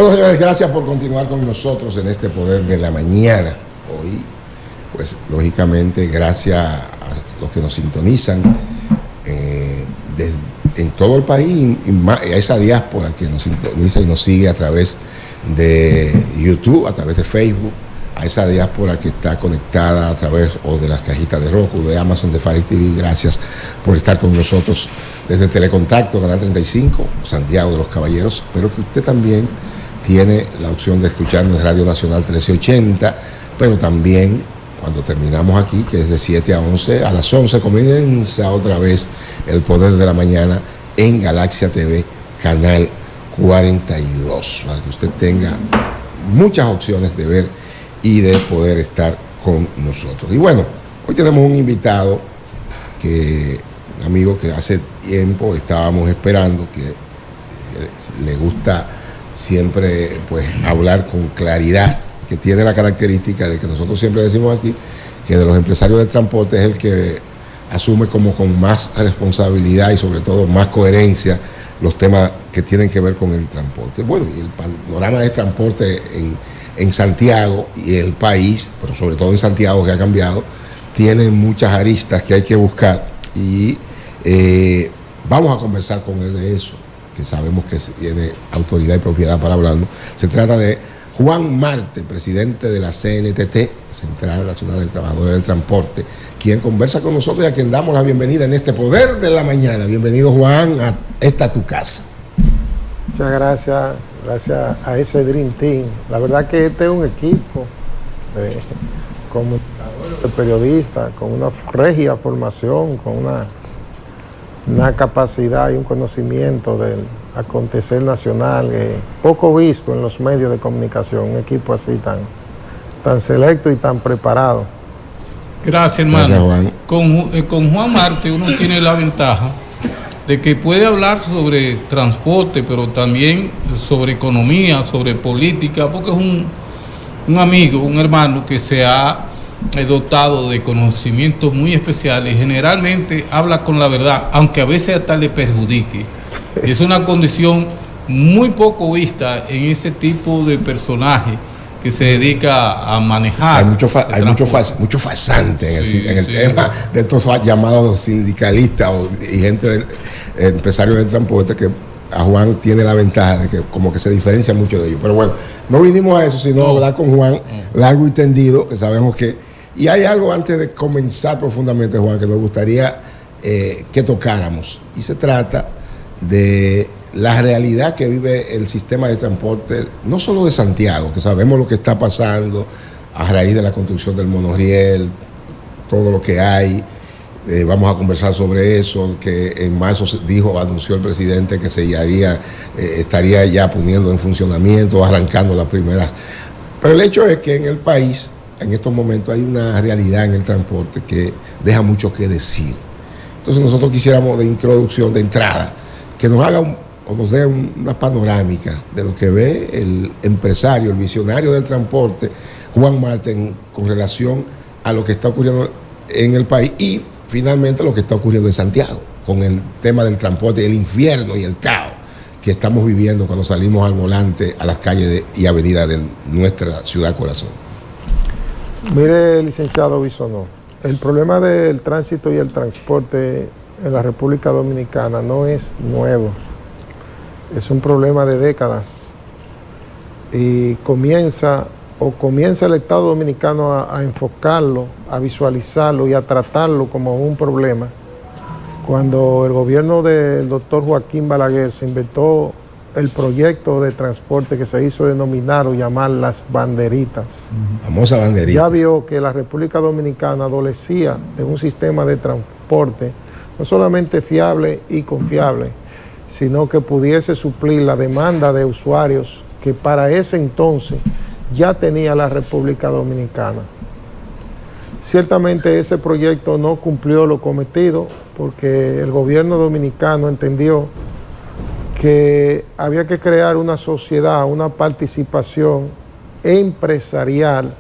Bueno, señores, gracias por continuar con nosotros en este Poder de la Mañana. Hoy, pues, lógicamente, gracias a los que nos sintonizan en todo el país y a esa diáspora que nos sintoniza y nos sigue a través de YouTube, a través de Facebook, a esa diáspora que está conectada a través o de las cajitas de Roku, de Amazon, de Faris TV. Gracias por estar con nosotros desde Telecontacto, Canal 35, Santiago de los Caballeros, pero que usted también tiene la opción de escucharnos en Radio Nacional 1380, pero también cuando terminamos aquí, que es de 7 a 11, a las 11 comienza otra vez el Poder de la Mañana en Galaxia TV, Canal 42, para que usted tenga muchas opciones de ver y de poder estar con nosotros. Y bueno, hoy tenemos un invitado, un amigo que hace tiempo estábamos esperando, que le gusta siempre pues hablar con claridad, que tiene la característica de que nosotros siempre decimos aquí que de los empresarios del transporte es el que asume como con más responsabilidad y sobre todo más coherencia los temas que tienen que ver con el transporte. Bueno, y el panorama de transporte en Santiago y el país, pero sobre todo en Santiago, que ha cambiado, tiene muchas aristas que hay que buscar y vamos a conversar con él de eso, que sabemos que tiene autoridad y propiedad para hablarnos. Se trata de Juan Marte, presidente de la CNTT, Central Nacional de Trabajadores del Transporte, quien conversa con nosotros y a quien damos la bienvenida en este Poder de la Mañana. Bienvenido, Juan, a esta tu casa. Muchas gracias, gracias a ese Dream Team. La verdad que este es un equipo de comunicadores, de periodistas, con una regia formación, con una capacidad y un conocimiento del acontecer nacional, poco visto en los medios de comunicación, un equipo así tan selecto y tan preparado. Gracias, hermano. Gracias, Juan. Con Juan Marte uno tiene la ventaja de que puede hablar sobre transporte, pero también sobre economía, sobre política, porque es un amigo, un hermano que se ha dotado de conocimientos muy especiales. Generalmente habla con la verdad, aunque a veces hasta le perjudique. Es una condición muy poco vista en ese tipo de personaje que se dedica a manejar. Hay mucho fasante en el tema de estos llamados sindicalistas y gente empresarios del transporte, que a Juan tiene la ventaja de que como que se diferencia mucho de ellos. Pero bueno, no vinimos a eso, sino a hablar con Juan largo y tendido, que sabemos que... Y hay algo antes de comenzar profundamente, Juan, que nos gustaría que tocáramos. Y se trata de la realidad que vive el sistema de transporte, no solo de Santiago, que sabemos lo que está pasando a raíz de la construcción del monorriel, todo lo que hay. Vamos a conversar sobre eso, que en marzo anunció el presidente que estaría ya poniendo en funcionamiento, arrancando las primeras. Pero el hecho es que en el país, en estos momentos, hay una realidad en el transporte que deja mucho que decir. Entonces nosotros quisiéramos de introducción, de entrada, que nos haga o nos dé una panorámica de lo que ve el empresario, el visionario del transporte, Juan Marte, con relación a lo que está ocurriendo en el país y finalmente lo que está ocurriendo en Santiago, con el tema del transporte, el infierno y el caos que estamos viviendo cuando salimos al volante a las calles y avenidas de nuestra ciudad corazón. Mire, licenciado Bisonó, el problema del tránsito y el transporte en la República Dominicana no es nuevo, es un problema de décadas y comienza el Estado Dominicano a enfocarlo, a visualizarlo y a tratarlo como un problema cuando el gobierno del doctor Joaquín Balaguer se inventó el proyecto de transporte que se hizo denominar o llamar las banderitas. Famosa banderita. Ya vio que la República Dominicana adolecía de un sistema de transporte no solamente fiable y confiable, sino que pudiese suplir la demanda de usuarios que para ese entonces ya tenía la República Dominicana. Ciertamente ese proyecto no cumplió lo cometido porque el gobierno dominicano entendió que había que crear una sociedad, una participación empresarial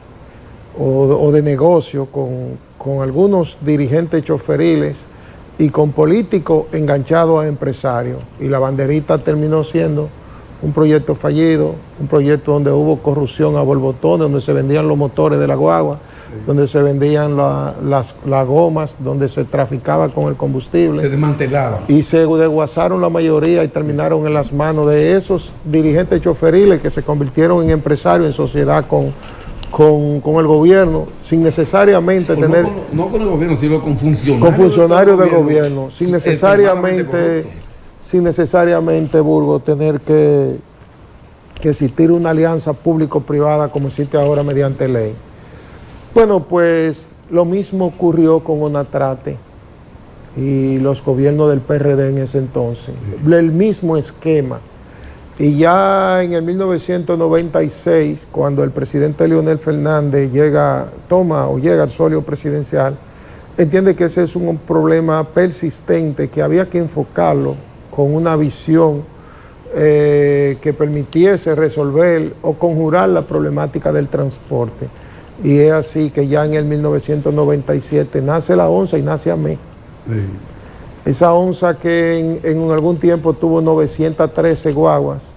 o de negocio con algunos dirigentes choferiles y con políticos enganchados a empresarios. Y la banderita terminó siendo un proyecto fallido, un proyecto donde hubo corrupción a borbotones, donde se vendían los motores de la guagua, donde se vendían las gomas, donde se traficaba con el combustible. Se desmantelaba. Y se desguazaron la mayoría y terminaron en las manos de esos dirigentes choferiles que se convirtieron en empresarios en sociedad con el gobierno, sin necesariamente tener... No con el gobierno, sino con funcionarios. Con funcionarios del gobierno, sin necesariamente, Burgos, tener que existir una alianza público-privada como existe ahora mediante ley. Bueno, pues lo mismo ocurrió con Onatrate y los gobiernos del PRD en ese entonces. El mismo esquema. Y ya en el 1996, cuando el presidente Leonel Fernández llega al solio presidencial, entiende que ese es un problema persistente que había que enfocarlo con una visión que permitiese resolver o conjurar la problemática del transporte. Y es así que ya en el 1997 nace la ONSA y nace AME. Sí. Esa ONSA que en algún tiempo tuvo 913 guaguas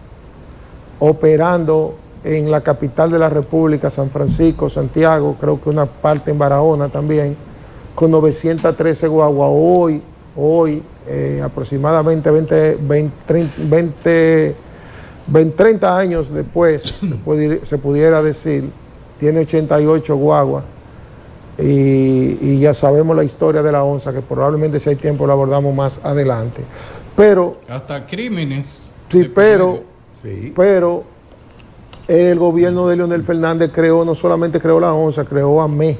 operando en la capital de la República, San Francisco, Santiago, creo que una parte en Barahona también, con 913 guaguas. Hoy aproximadamente 30 años después, se pudiera decir, tiene 88 guaguas y ya sabemos la historia de la ONSA, que probablemente si hay tiempo la abordamos más adelante. Pero... hasta crímenes. Sí, pero el gobierno de Leonel Fernández no solamente creó la ONSA, creó AME,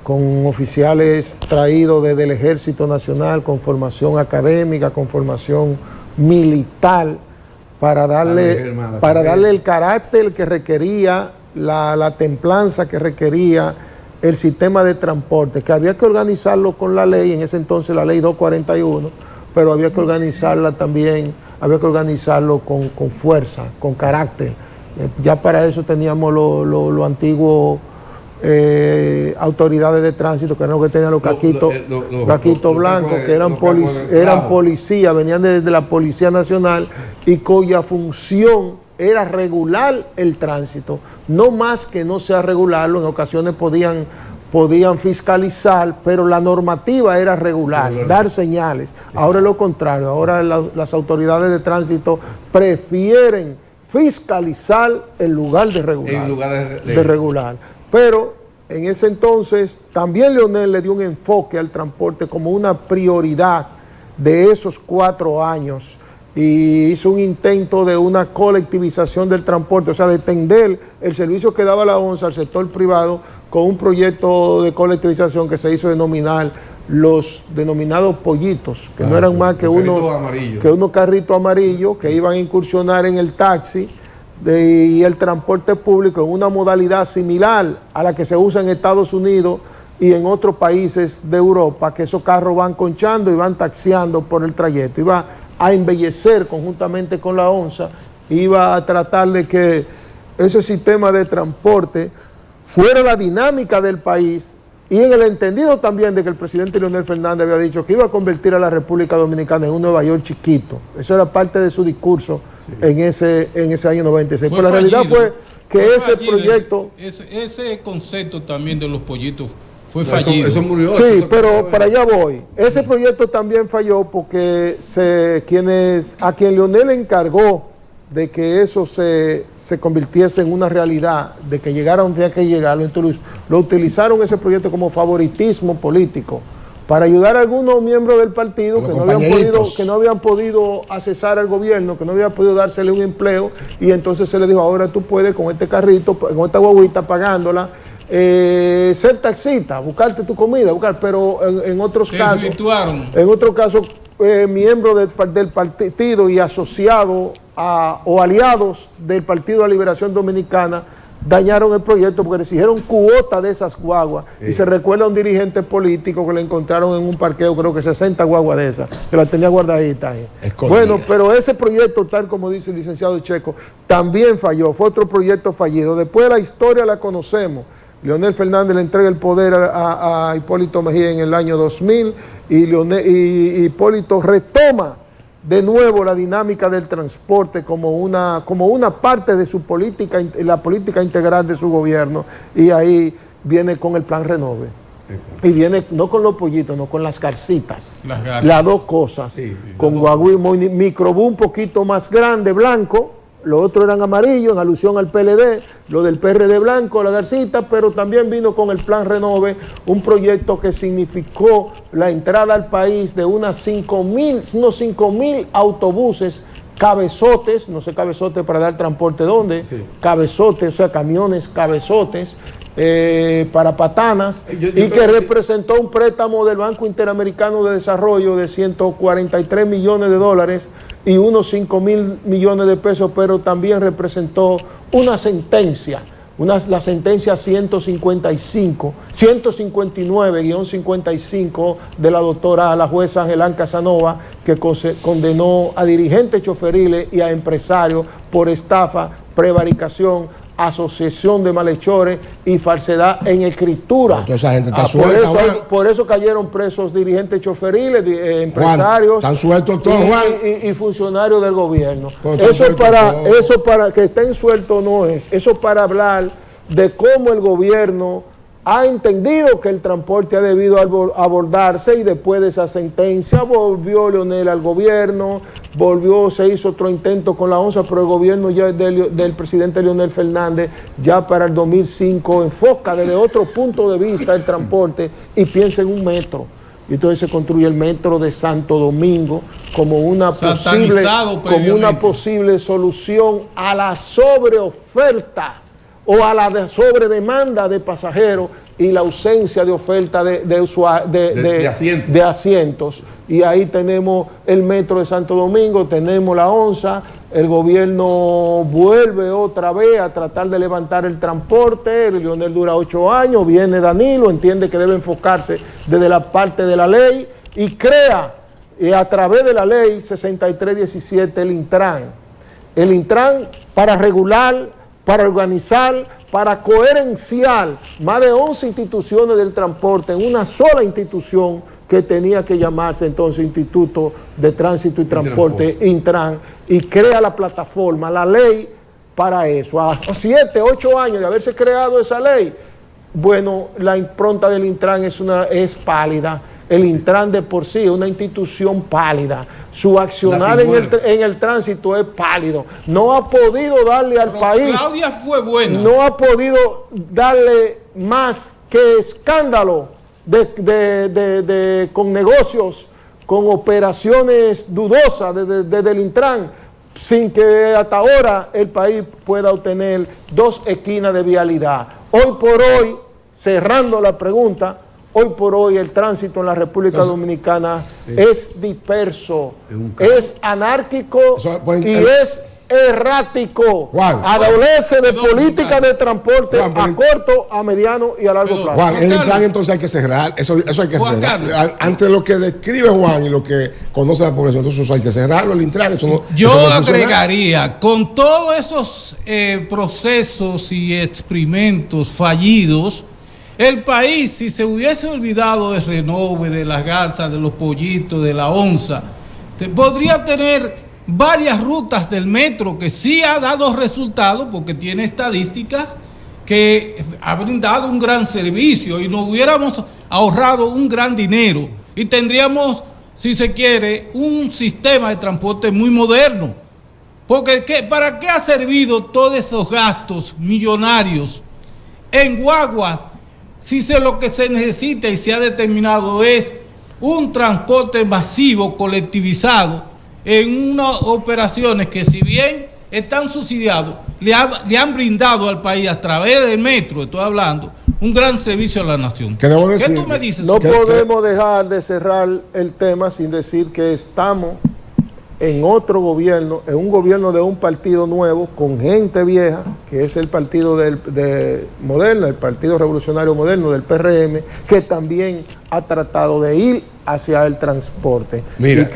con oficiales traídos desde el Ejército Nacional, con formación académica, con formación militar, para darle el carácter que requería, la templanza que requería el sistema de transporte, que había que organizarlo con la ley, en ese entonces la ley 241, pero había que organizarla también, había que organizarlo con fuerza, con carácter. Ya para eso teníamos lo antiguo autoridades de tránsito, que eran los que tenían los caquitos blancos, que eran policías, venían desde la Policía Nacional y cuya función era regular el tránsito, no más que no sea regularlo, en ocasiones podían fiscalizar, pero la normativa era regular, dar señales. Ahora es lo contrario, ahora las autoridades de tránsito prefieren fiscalizar en lugar de regular. Pero en ese entonces también Leonel le dio un enfoque al transporte como una prioridad de esos 4 años y hizo un intento de una colectivización del transporte, o sea, de tender el servicio que daba la ONSA al sector privado con un proyecto de colectivización que se hizo denominar los denominados pollitos, que no eran más que unos carritos amarillos que iban a incursionar en el taxi y el transporte público en una modalidad similar a la que se usa en Estados Unidos y en otros países de Europa, que esos carros van conchando y van taxiando por el trayecto. Iba a embellecer conjuntamente con la ONSA, iba a tratar de que ese sistema de transporte fuera la dinámica del país, y en el entendido también de que el presidente Leonel Fernández había dicho que iba a convertir a la República Dominicana en un Nueva York chiquito. Eso era parte de su discurso en ese año 96. Pero la realidad fue que ese proyecto... Ese concepto también de los pollitos fue fallido. Eso murió. Sí, pero para allá voy. Ese proyecto también falló porque a quien Leonel encargó de que eso se convirtiese en una realidad, de que llegara donde tenía que llegar, lo utilizaron ese proyecto como favoritismo político para ayudar a algunos miembros del partido que no habían podido accesar al gobierno, que no habían podido dársele un empleo, y entonces se le dijo: ahora tú puedes con este carrito, con esta guaguita pagándola, ser taxista, buscarte tu comida, pero en otros casos, miembros del partido y asociados o aliados del Partido de la Liberación Dominicana dañaron el proyecto porque le exigieron cuota de esas guaguas. Sí. Y se recuerda a un dirigente político que le encontraron en un parqueo, creo que 60 guaguas de esas, que la tenía guardadita ahí. Bueno, pero ese proyecto, tal como dice el licenciado Checo, también falló, fue otro proyecto fallido. Después la historia la conocemos. Leonel Fernández le entrega el poder a Hipólito Mejía en el año 2000 y Hipólito retoma de nuevo la dinámica del transporte como una parte de su política, la política integral de su gobierno, y ahí viene con el plan Renove. Y viene no con los pollitos, no con las garcitas. Las dos cosas. Sí, con microbús un poquito más grande, blanco. Los otros eran amarillos, en alusión al PLD. Lo del PRD blanco, la garcita. Pero también vino con el plan Renove, un proyecto que significó la entrada al país de unos 5.000 autobuses cabezotes. No sé, cabezotes para dar transporte, ¿dónde? Sí. Cabezotes, o sea, camiones cabezotes. Para patanas, y que representó un préstamo del Banco Interamericano de Desarrollo de 143 millones de dólares y unos 5.000 millones de pesos, pero también representó una sentencia, la sentencia 159-55 de la jueza Angelán Casanova, que condenó a dirigentes choferiles y a empresarios por estafa, prevaricación, asociación de malhechores y falsedad en escritura. Entonces, esa gente está suelta, por eso cayeron presos dirigentes choferiles, empresarios, Juan, están sueltos todos, Juan, y funcionarios del gobierno. Eso para que estén sueltos no es. Eso para hablar de cómo el gobierno ha entendido que el transporte ha debido abordarse, y después de esa sentencia volvió Leonel al gobierno, se hizo otro intento con la ONSA, pero el gobierno ya del presidente Leonel Fernández ya para el 2005 enfoca desde otro punto de vista el transporte y piensa en un metro. Y entonces se construye el metro de Santo Domingo como una posible solución a la sobreoferta o a la sobredemanda de pasajeros y la ausencia de oferta de asientos. Y ahí tenemos el metro de Santo Domingo, tenemos la ONSA, el gobierno vuelve otra vez a tratar de levantar el transporte. Leonel dura 8 años, viene Danilo, entiende que debe enfocarse desde la parte de la ley y crea a través de la ley 6317 el Intran. El Intran para regular, para organizar, para coherenciar más de 11 instituciones del transporte en una sola institución que tenía que llamarse entonces Instituto de Tránsito y Transporte, Intran, y crea la plataforma, la ley para eso. A 7, 8 años de haberse creado esa ley, bueno, la impronta del Intran es pálida. El Intran de por sí es una institución pálida. Su accionar en el tránsito es pálido. No ha podido darle al país. Claudia fue buena. No ha podido darle más que escándalo con negocios, con operaciones dudosas desde el Intran, sin que hasta ahora el país pueda obtener 2 esquinas de vialidad. Hoy por hoy, cerrando la pregunta, hoy por hoy el tránsito en la República Dominicana es disperso, es anárquico y es errático. Juan, adolece de política de transporte a corto, a mediano y a largo plazo. Juan, el Intran entonces hay que cerrar, eso hay que cerrar. Ante lo que describe Juan y lo que conoce la población, entonces eso hay que cerrarlo, el Intran. Yo agregaría, con todos esos procesos y experimentos fallidos, el país, si se hubiese olvidado de Renove, de las garzas, de los pollitos, de la onza, podría tener varias rutas del metro que sí ha dado resultados, porque tiene estadísticas que ha brindado un gran servicio y nos hubiéramos ahorrado un gran dinero y tendríamos, si se quiere, un sistema de transporte muy moderno. Porque ¿para qué ha servido todos esos gastos millonarios en guaguas si lo que se necesita y se ha determinado es un transporte masivo, colectivizado, en unas operaciones que, si bien están subsidiados, le han brindado al país a través del metro, estoy hablando, un gran servicio a la nación? ¿Qué tú me dices? No podemos dejar de cerrar el tema sin decir que estamos en otro gobierno, en un gobierno de un partido nuevo, con gente vieja, que es el partido moderno, el Partido Revolucionario Moderno del PRM, que también ha tratado de ir hacia el transporte. Mira, y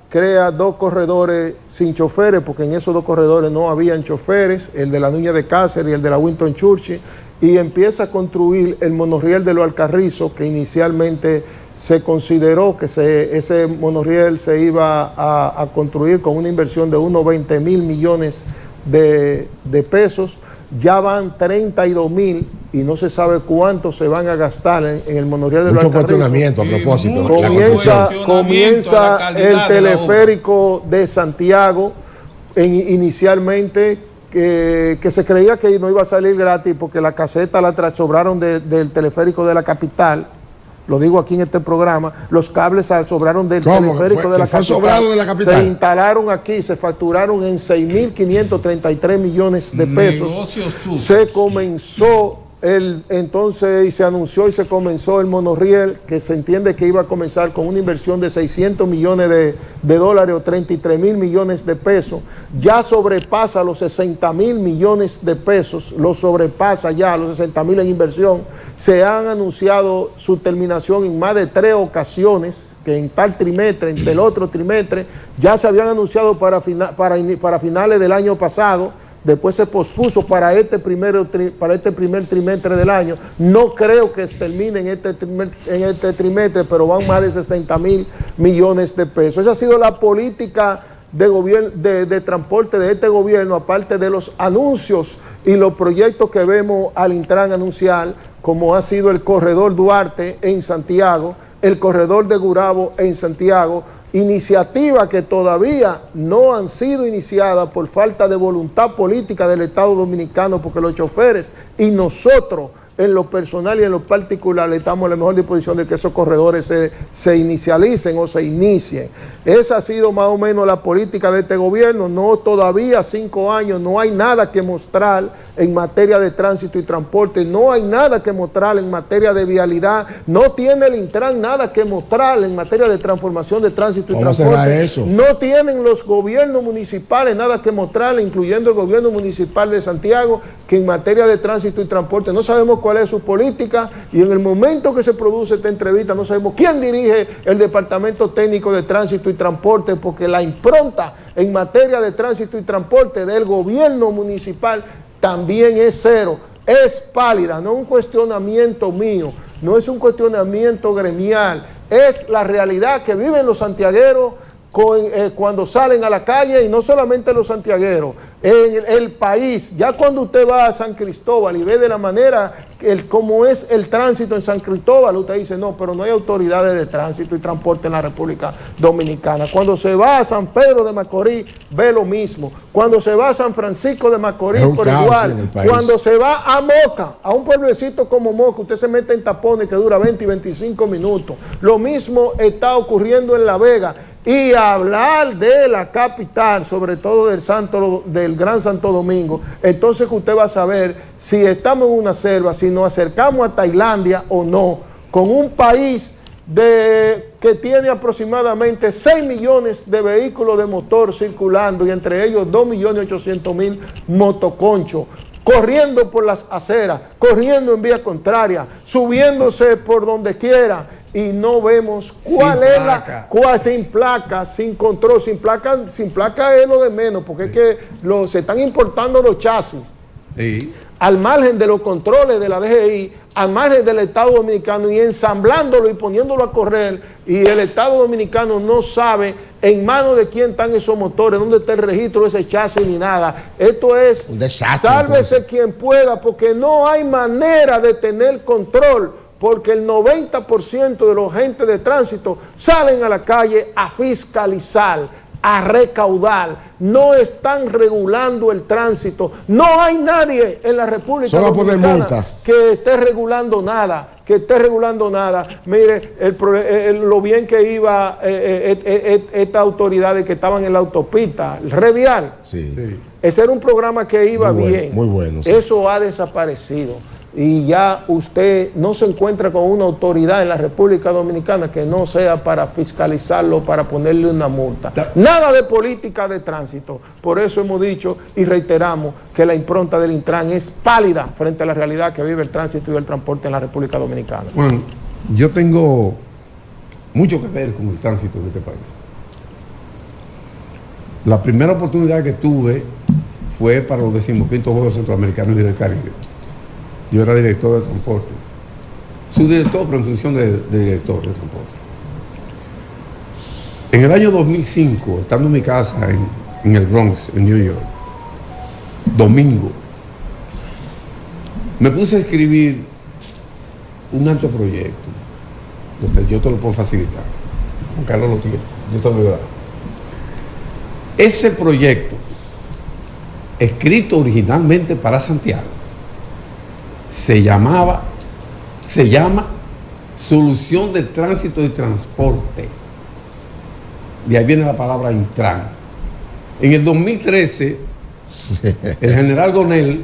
crea 2 corredores sin choferes, porque en esos 2 corredores no habían choferes, el de la Nuña de Cáceres y el de la Winston Churchill, y empieza a construir el monorriel de los Alcarrizos, que inicialmente se consideró que ese monorriel se iba a construir con una inversión de unos 20.000 millones de pesos. Ya van 32.000 y no se sabe cuánto se van a gastar en el monorriel de Mucho cuestionamiento a propósito. Comienza el teleférico de Santiago, inicialmente que se creía que no iba a salir gratis porque la caseta la sobraron del teleférico de la capital. Lo digo aquí en este programa, los cables sobraron del teleférico de la capital. Se instalaron aquí, se facturaron en 6.533 millones de pesos. Se comenzó entonces y se anunció y se comenzó el monorriel, que se entiende que iba a comenzar con una inversión de 600 millones de dólares o 33.000 millones de pesos. Ya sobrepasa los 60.000 millones de pesos, lo sobrepasa ya los 60.000 en inversión. Se han anunciado su terminación en más de 3 ocasiones, que en tal trimestre, en el otro trimestre, ya se habían anunciado para finales del año pasado. Después se pospuso para este primer trimestre del año. No creo que termine en este trimestre, pero van más de 60.000 millones de pesos. Esa ha sido la política de transporte de este gobierno, aparte de los anuncios y los proyectos que vemos al Intran anunciar, como ha sido el corredor Duarte en Santiago, el corredor de Gurabo en Santiago, iniciativas que todavía no han sido iniciadas por falta de voluntad política del Estado Dominicano, porque los choferes y nosotros en lo personal y en lo particular estamos en la mejor disposición de que esos corredores se inicialicen o se inicien. Esa ha sido más o menos la política de este gobierno. No, todavía 5 años, no hay nada que mostrar en materia de tránsito y transporte, no hay nada que mostrar en materia de vialidad, no tiene el Intran nada que mostrar en materia de transformación de tránsito y transporte. ¿Cómo será eso? No tienen los gobiernos municipales nada que mostrar, incluyendo el gobierno municipal de Santiago, que en materia de tránsito y transporte no sabemos cuál es su política, y en el momento que se produce esta entrevista no sabemos quién dirige el Departamento Técnico de Tránsito y Transporte, porque la impronta en materia de tránsito y transporte del gobierno municipal también es cero, es pálida. No es un cuestionamiento mío, no es un cuestionamiento gremial, es la realidad que viven los santiagueros cuando salen a la calle, y no solamente los santiagueros, en el país. Ya cuando usted va a San Cristóbal y ve de la manera cómo es el tránsito en San Cristóbal, usted dice, no, pero no hay autoridades de tránsito y transporte en la República Dominicana. Cuando se va a San Pedro de Macorís, ve lo mismo. Cuando se va a San Francisco de Macorís, por igual. Cuando se va a Moca, a un pueblecito como Moca, usted se mete en tapones que dura 20 y 25 minutos. Lo mismo está ocurriendo en La Vega. Y hablar de la capital, sobre todo del Gran Santo Domingo, entonces usted va a saber si estamos en una selva, si nos acercamos a Tailandia o no, con un país que tiene aproximadamente 6 millones de vehículos de motor circulando, y entre ellos 2.800.000 motoconchos, corriendo por las aceras, corriendo en vía contraria, subiéndose por donde quiera, y no vemos sin placa, sin control. Sin placa es lo de menos, porque es que se están importando los chasis. Sí. Al margen de los controles de la DGI, al margen del Estado Dominicano, y ensamblándolo y poniéndolo a correr, y el Estado Dominicano no sabe en manos de quién están esos motores, dónde está el registro de ese chasis ni nada. Esto es un desastre. Sálvese quien pueda, porque no hay manera de tener control, porque el 90% de los agentes de tránsito salen a la calle a fiscalizar, a recaudar, no están regulando el tránsito. No hay nadie en la República Dominicana que esté regulando nada, Mire, lo bien que iba estas autoridades que estaban en la autopista, el Revial. Sí. Ese era un programa que iba bien. Muy bueno. Sí. Eso ha desaparecido. Y ya usted no se encuentra con una autoridad en la República Dominicana que no sea para fiscalizarlo, para ponerle una multa. Nada de política de tránsito. Por eso hemos dicho y reiteramos que la impronta del Intran es pálida frente a la realidad que vive el tránsito y el transporte en la República Dominicana. Juan, yo tengo mucho que ver con el tránsito en este país. La primera oportunidad que tuve fue para los 15º Juegos Centroamericanos y del Caribe. Yo era director de transporte. subdirector, pero en función de director de transporte. En el año 2005, estando en mi casa en el Bronx, en New York, domingo, me puse a escribir un anteproyecto. Entonces, yo te lo puedo facilitar. Juan Carlos lo tiene, yo te lo voy a dar. Ese proyecto, escrito originalmente para Santiago, se llama Solución de Tránsito y Transporte. De ahí viene la palabra Intran. En el 2013, el general Gonell,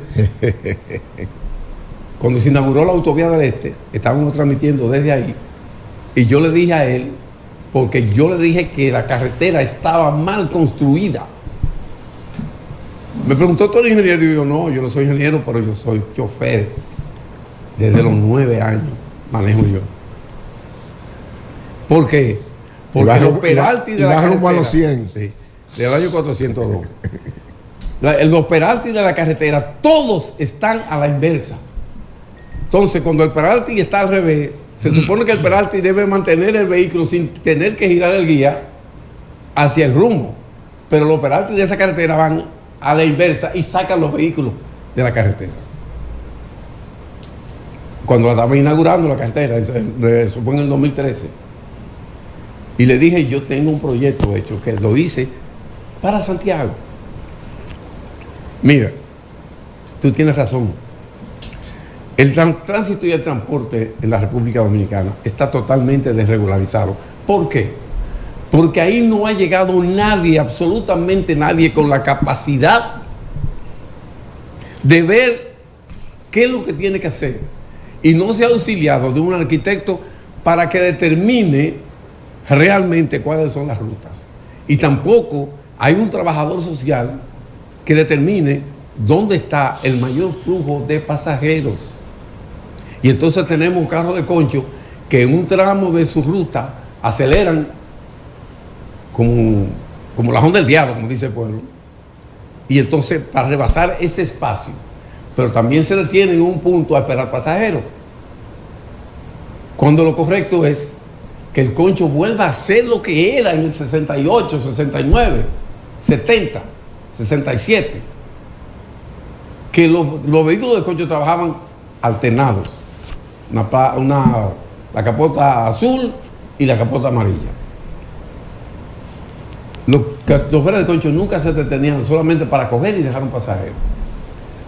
cuando se inauguró la autovía del Este, estábamos transmitiendo desde ahí, y yo le dije a él, porque yo le dije que la carretera estaba mal construida. Me preguntó, ¿tú eres ingeniero? Y yo, no, yo no soy ingeniero, pero yo soy chofer. Desde los 9 años manejo yo. ¿Por qué? Porque los Peralti de la carretera, a los 100. Sí, del año 402. Los Peralti de la carretera, todos están a la inversa. Entonces, cuando el Peralti está al revés, se supone que el Peralti debe mantener el vehículo sin tener que girar el guía hacia el rumbo. Pero los Peralti de esa carretera van a la inversa y sacan los vehículos de la carretera. Cuando la estaba inaugurando la carretera, eso fue en el 2013. Y le dije, yo tengo un proyecto hecho que lo hice para Santiago. Mira, tú tienes razón. El tránsito y el transporte en la República Dominicana está totalmente desregularizado. ¿Por qué? Porque ahí no ha llegado nadie, absolutamente nadie, con la capacidad de ver qué es lo que tiene que hacer. Y no se ha auxiliado de un arquitecto para que determine realmente cuáles son las rutas. Y tampoco hay un trabajador social que determine dónde está el mayor flujo de pasajeros. Y entonces tenemos carros de concho que en un tramo de su ruta aceleran como la Honda del Diablo, como dice el pueblo. Y entonces para rebasar ese espacio, pero también se detienen en un punto a esperar pasajeros. Cuando lo correcto es que el concho vuelva a ser lo que era en el 68, 69, 70, 67. Que los vehículos de concho trabajaban alternados. La capota azul y la capota amarilla. Los choferes de concho nunca se detenían solamente para coger y dejar un pasajero.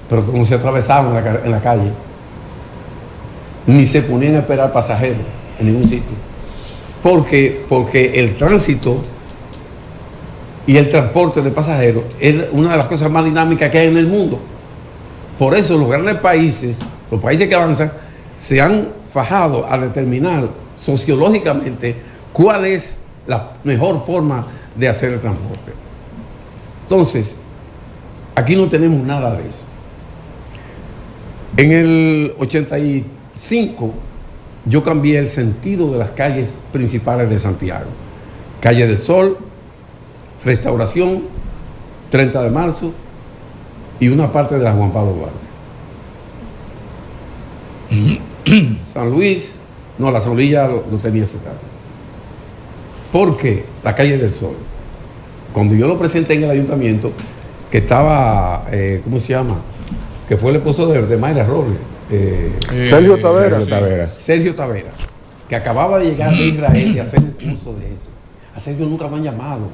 Pero como se atravesaban en la calle, ni se ponían a esperar pasajeros en ningún sitio. Porque el tránsito y el transporte de pasajeros es una de las cosas más dinámicas que hay en el mundo. Por eso los grandes países, los países que avanzan, se han fajado a determinar sociológicamente cuál es la mejor forma de hacer el transporte. Entonces, aquí no tenemos nada de eso. En el 85 yo cambié el sentido de las calles principales de Santiago. Calle del Sol, Restauración, 30 de marzo y una parte de la Juan Pablo Duarte. San Luis, no, la Solilla lo tenía ese caso. Porque la Calle del Sol, cuando yo lo presenté en el ayuntamiento, que estaba, ¿cómo se llama? Que fue el esposo de Mayra Robles. Sergio Tavera. Sergio Tavera, que acababa de llegar de Israel y hacer un curso de eso. A Sergio nunca me han llamado,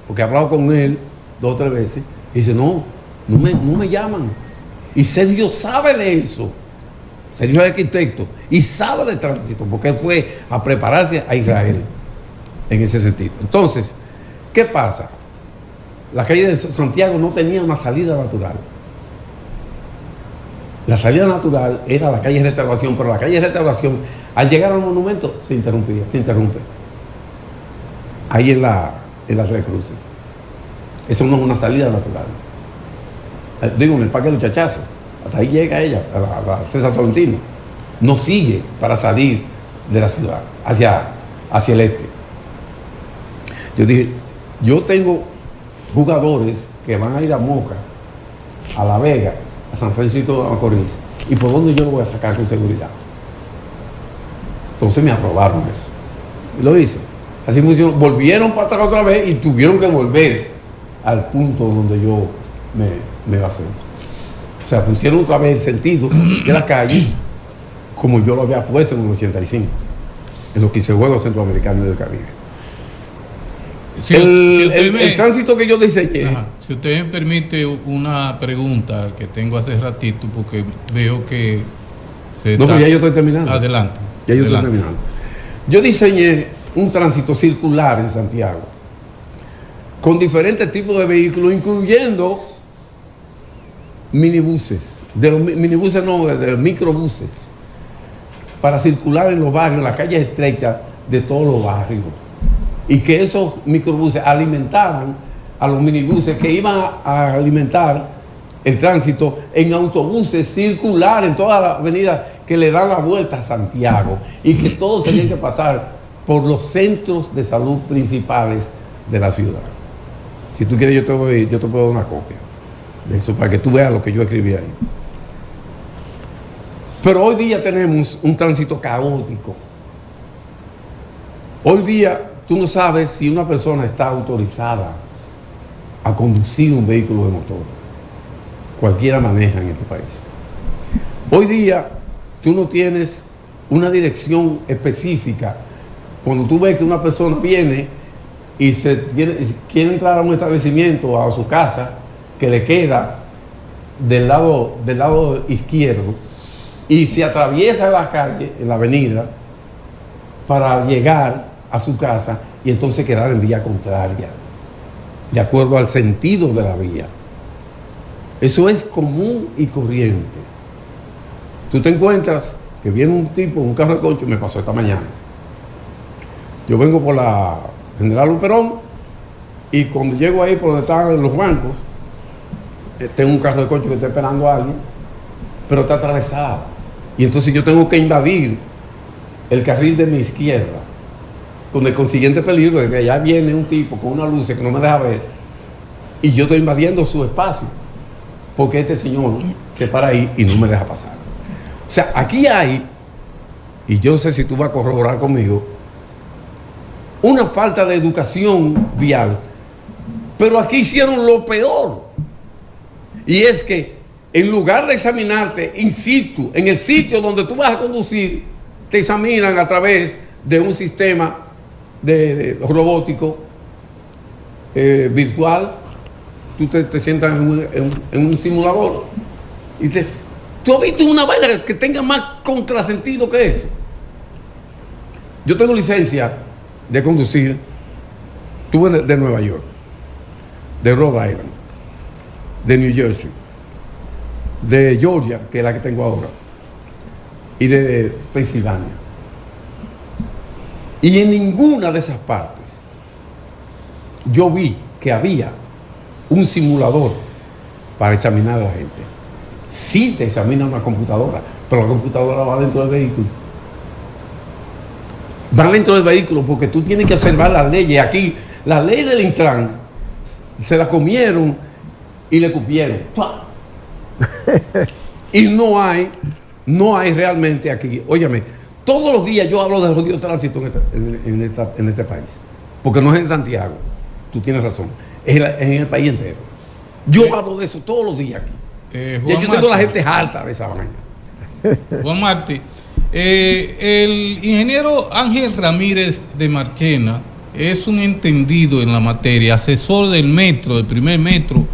porque he hablado con él 2 o 3 veces, y dice, no me llaman. Y Sergio sabe de eso. Sergio es arquitecto y sabe de tránsito, porque él fue a prepararse a Israel en ese sentido. Entonces, ¿qué pasa? La calle de Santiago no tenía una salida natural. La salida natural era la calle de Restauración, pero la calle de Restauración, al llegar al monumento, se interrumpe. Ahí en la Tres Cruces. Eso no es una salida natural. Digo, en el Parque de los Chachazos, hasta ahí llega ella, a la César Tolentino. No sigue para salir de la ciudad, hacia el este. Yo dije, yo tengo jugadores que van a ir a Moca, a La Vega, a San Francisco de Macorís, ¿y por dónde yo lo voy a sacar con seguridad? Entonces me aprobaron eso. Y lo hice. Así funcionó. Volvieron para atrás otra vez y tuvieron que volver al punto donde yo me basé. O sea, pusieron otra vez el sentido de la calle como yo lo había puesto en el 85, en los 15 Juegos Centroamericanos del Caribe. El tránsito que yo diseñé. Ajá. Si usted me permite una pregunta que tengo hace ratito, porque veo que no, pues ya yo estoy terminando. Adelante. Ya yo estoy terminando. Yo diseñé un tránsito circular en Santiago con diferentes tipos de vehículos, incluyendo minibuses, de los microbuses, para circular en los barrios, en las calles estrechas de todos los barrios, y que esos microbuses alimentaran a los minibuses que iban a alimentar el tránsito en autobuses circulares en toda la avenida que le dan la vuelta a Santiago, y que todos tenían que pasar por los centros de salud principales de la ciudad. Si tú quieres, yo te puedo dar una copia de eso para que tú veas lo que yo escribí ahí. Pero hoy día tenemos un tránsito caótico. Hoy día tú no sabes si una persona está autorizada a conducir un vehículo de motor. Cualquiera maneja en este país. Hoy día tú no tienes una dirección específica. Cuando tú ves que una persona viene y quiere entrar a un establecimiento o a su casa que le queda del lado izquierdo, y se atraviesa la calle, en la avenida, para llegar a su casa, y entonces quedar en vía contraria, de acuerdo al sentido de la vía. Eso es común y corriente. Tú te encuentras que viene un tipo en un carro de concho, me pasó esta mañana. Yo vengo por la General Luperón, y cuando llego ahí por donde están los bancos, tengo un carro de concho que está esperando a alguien, pero está atravesado. Y entonces yo tengo que invadir el carril de mi izquierda, con el consiguiente peligro de que allá viene un tipo con una luz que no me deja ver, y yo estoy invadiendo su espacio, porque este señor se para ahí y no me deja pasar. O sea, aquí hay, y yo no sé si tú vas a corroborar conmigo, una falta de educación vial. Pero aquí hicieron lo peor, y es que en lugar de examinarte in situ, en el sitio donde tú vas a conducir, te examinan a través de un sistema de robótico virtual. Tú te sientas en un simulador y dices, ¿tú has visto una vaina que tenga más contrasentido que eso? Yo tengo licencia de conducir, tuve de Nueva York, de Rhode Island, de New Jersey, de Georgia, que es la que tengo ahora, y de Pensilvania. Y en ninguna de esas partes yo vi que había un simulador para examinar a la gente. Sí te examina una computadora, pero la computadora va dentro del vehículo. Va dentro del vehículo porque tú tienes que observar las leyes. Aquí, la ley del Intran se la comieron y le cupieron. Y no hay realmente aquí. Óyeme, todos los días yo hablo de jodido tránsito en este país, porque no es en Santiago, tú tienes razón, es en el país entero. Yo hablo de eso todos los días aquí. Yo tengo la gente harta de esa vaina. Juan Martí, el ingeniero Ángel Ramírez de Marchena es un entendido en la materia, asesor del metro, del primer metro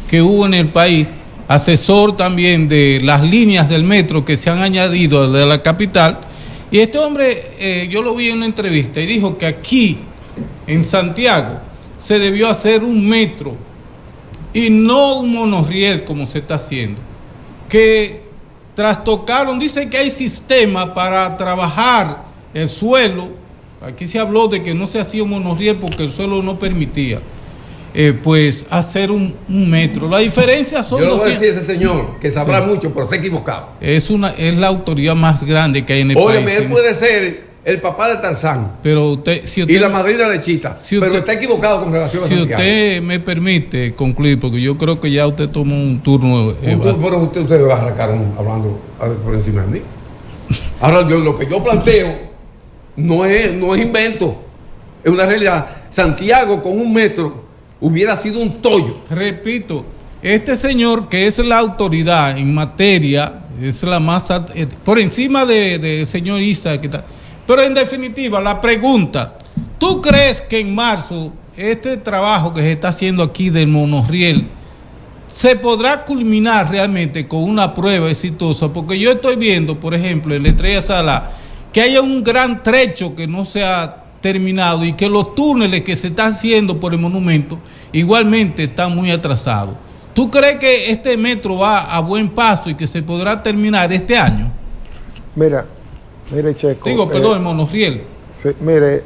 que hubo en el país, asesor también de las líneas del metro que se han añadido de la capital. Y este hombre, yo lo vi en una entrevista y dijo que aquí en Santiago se debió hacer un metro y no un monorriel como se está haciendo, que trastocaron, dice que hay sistema para trabajar el suelo. Aquí se habló de que no se hacía un monorriel porque el suelo no permitía pues hacer un metro. La diferencia son... Yo le voy a decir a ese señor que sabrá mucho, pero está equivocado. Es la autoridad más grande que hay en el país. Óyeme, él puede ser el papá de Tarzán, pero usted, y la madrina de Chita, pero está equivocado con relación a Santiago. Si usted me permite concluir, porque yo creo que ya usted tomó un turno. Pero usted va a arrancar hablando por encima de mí. Ahora, lo que yo planteo No es invento, es una realidad. Santiago con 1 metro hubiera sido un tollo. Repito, este señor que es la autoridad en materia, es la más alta, por encima de señor Isa, que está. Pero en definitiva, la pregunta, ¿tú crees que en marzo este trabajo que se está haciendo aquí del monorriel se podrá culminar realmente con una prueba exitosa? Porque yo estoy viendo, por ejemplo, en la Estrella Sala, que haya un gran trecho que no se ha terminado y que los túneles que se están haciendo por el monumento igualmente están muy atrasados. ¿Tú crees que este metro va a buen paso y que se podrá terminar este año? Mire, Checo. Digo, perdón, el monorriel. Sí, mire,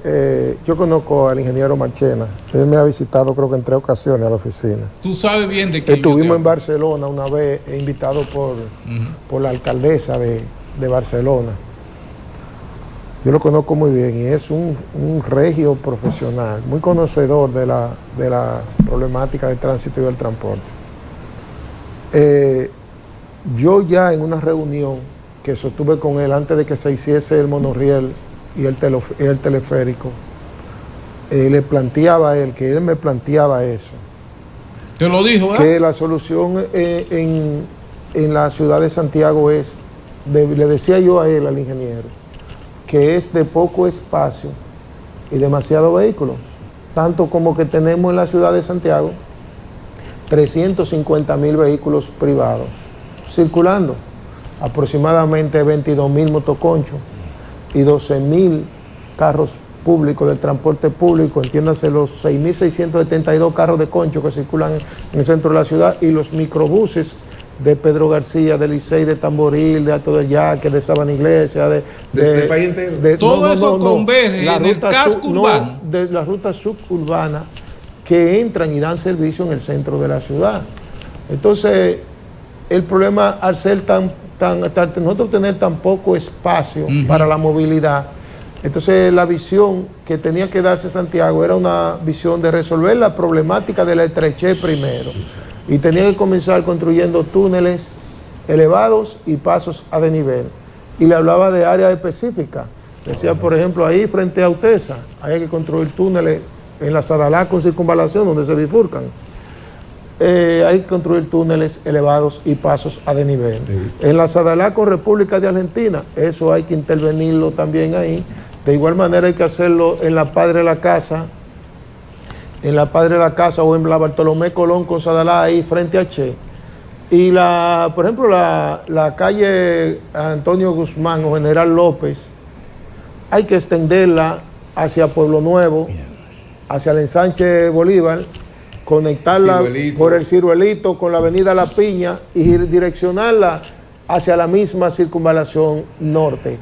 yo conozco al ingeniero Marchena. Él me ha visitado creo que en 3 ocasiones a la oficina. Tú sabes bien de qué. Estuvimos en Barcelona una vez, invitado por la alcaldesa de Barcelona. Yo lo conozco muy bien y es un regio profesional, muy conocedor de la problemática del tránsito y del transporte. Yo ya en una reunión que sostuve con él antes de que se hiciese el monorriel y el teleférico, le planteaba a él, que él me planteaba eso. ¿Te lo dijo? Que la solución en la ciudad de Santiago es, le decía yo a él, al ingeniero, que es de poco espacio y demasiados vehículos, tanto como que tenemos en la ciudad de Santiago 350.000 vehículos privados circulando, aproximadamente 22.000 motoconchos y 12.000 carros públicos del transporte público, entiéndase los 6.672 carros de concho que circulan en el centro de la ciudad y los microbuses de Pedro García, de Licey, de Tamboril, de Alto del Yaque, de Sabana Iglesia, del país entero. Todo eso converge en el casco urbano. De la ruta suburbana que entran y dan servicio en el centro de la ciudad. Entonces, el problema al ser nosotros tener tan poco espacio para la movilidad, entonces la visión que tenía que darse Santiago era una visión de resolver la problemática de la estrechez primero. Y tenía que comenzar construyendo túneles elevados y pasos a desnivel. Y le hablaba de áreas específicas. Decía, por ejemplo, ahí frente a Utesa, hay que construir túneles en la Sadalá con circunvalación, donde se bifurcan. Hay que construir túneles elevados y pasos a desnivel. En la Sadalá con República de Argentina, eso hay que intervenirlo también ahí. De igual manera hay que hacerlo en la Padre de la Casa, o en la Bartolomé Colón con Sadalá, ahí frente a Che. Y por ejemplo, la calle Antonio Guzmán o General López, hay que extenderla hacia Pueblo Nuevo, hacia el ensanche Bolívar, conectarla por el Ciruelito con la avenida La Piña y direccionarla hacia la misma circunvalación norte.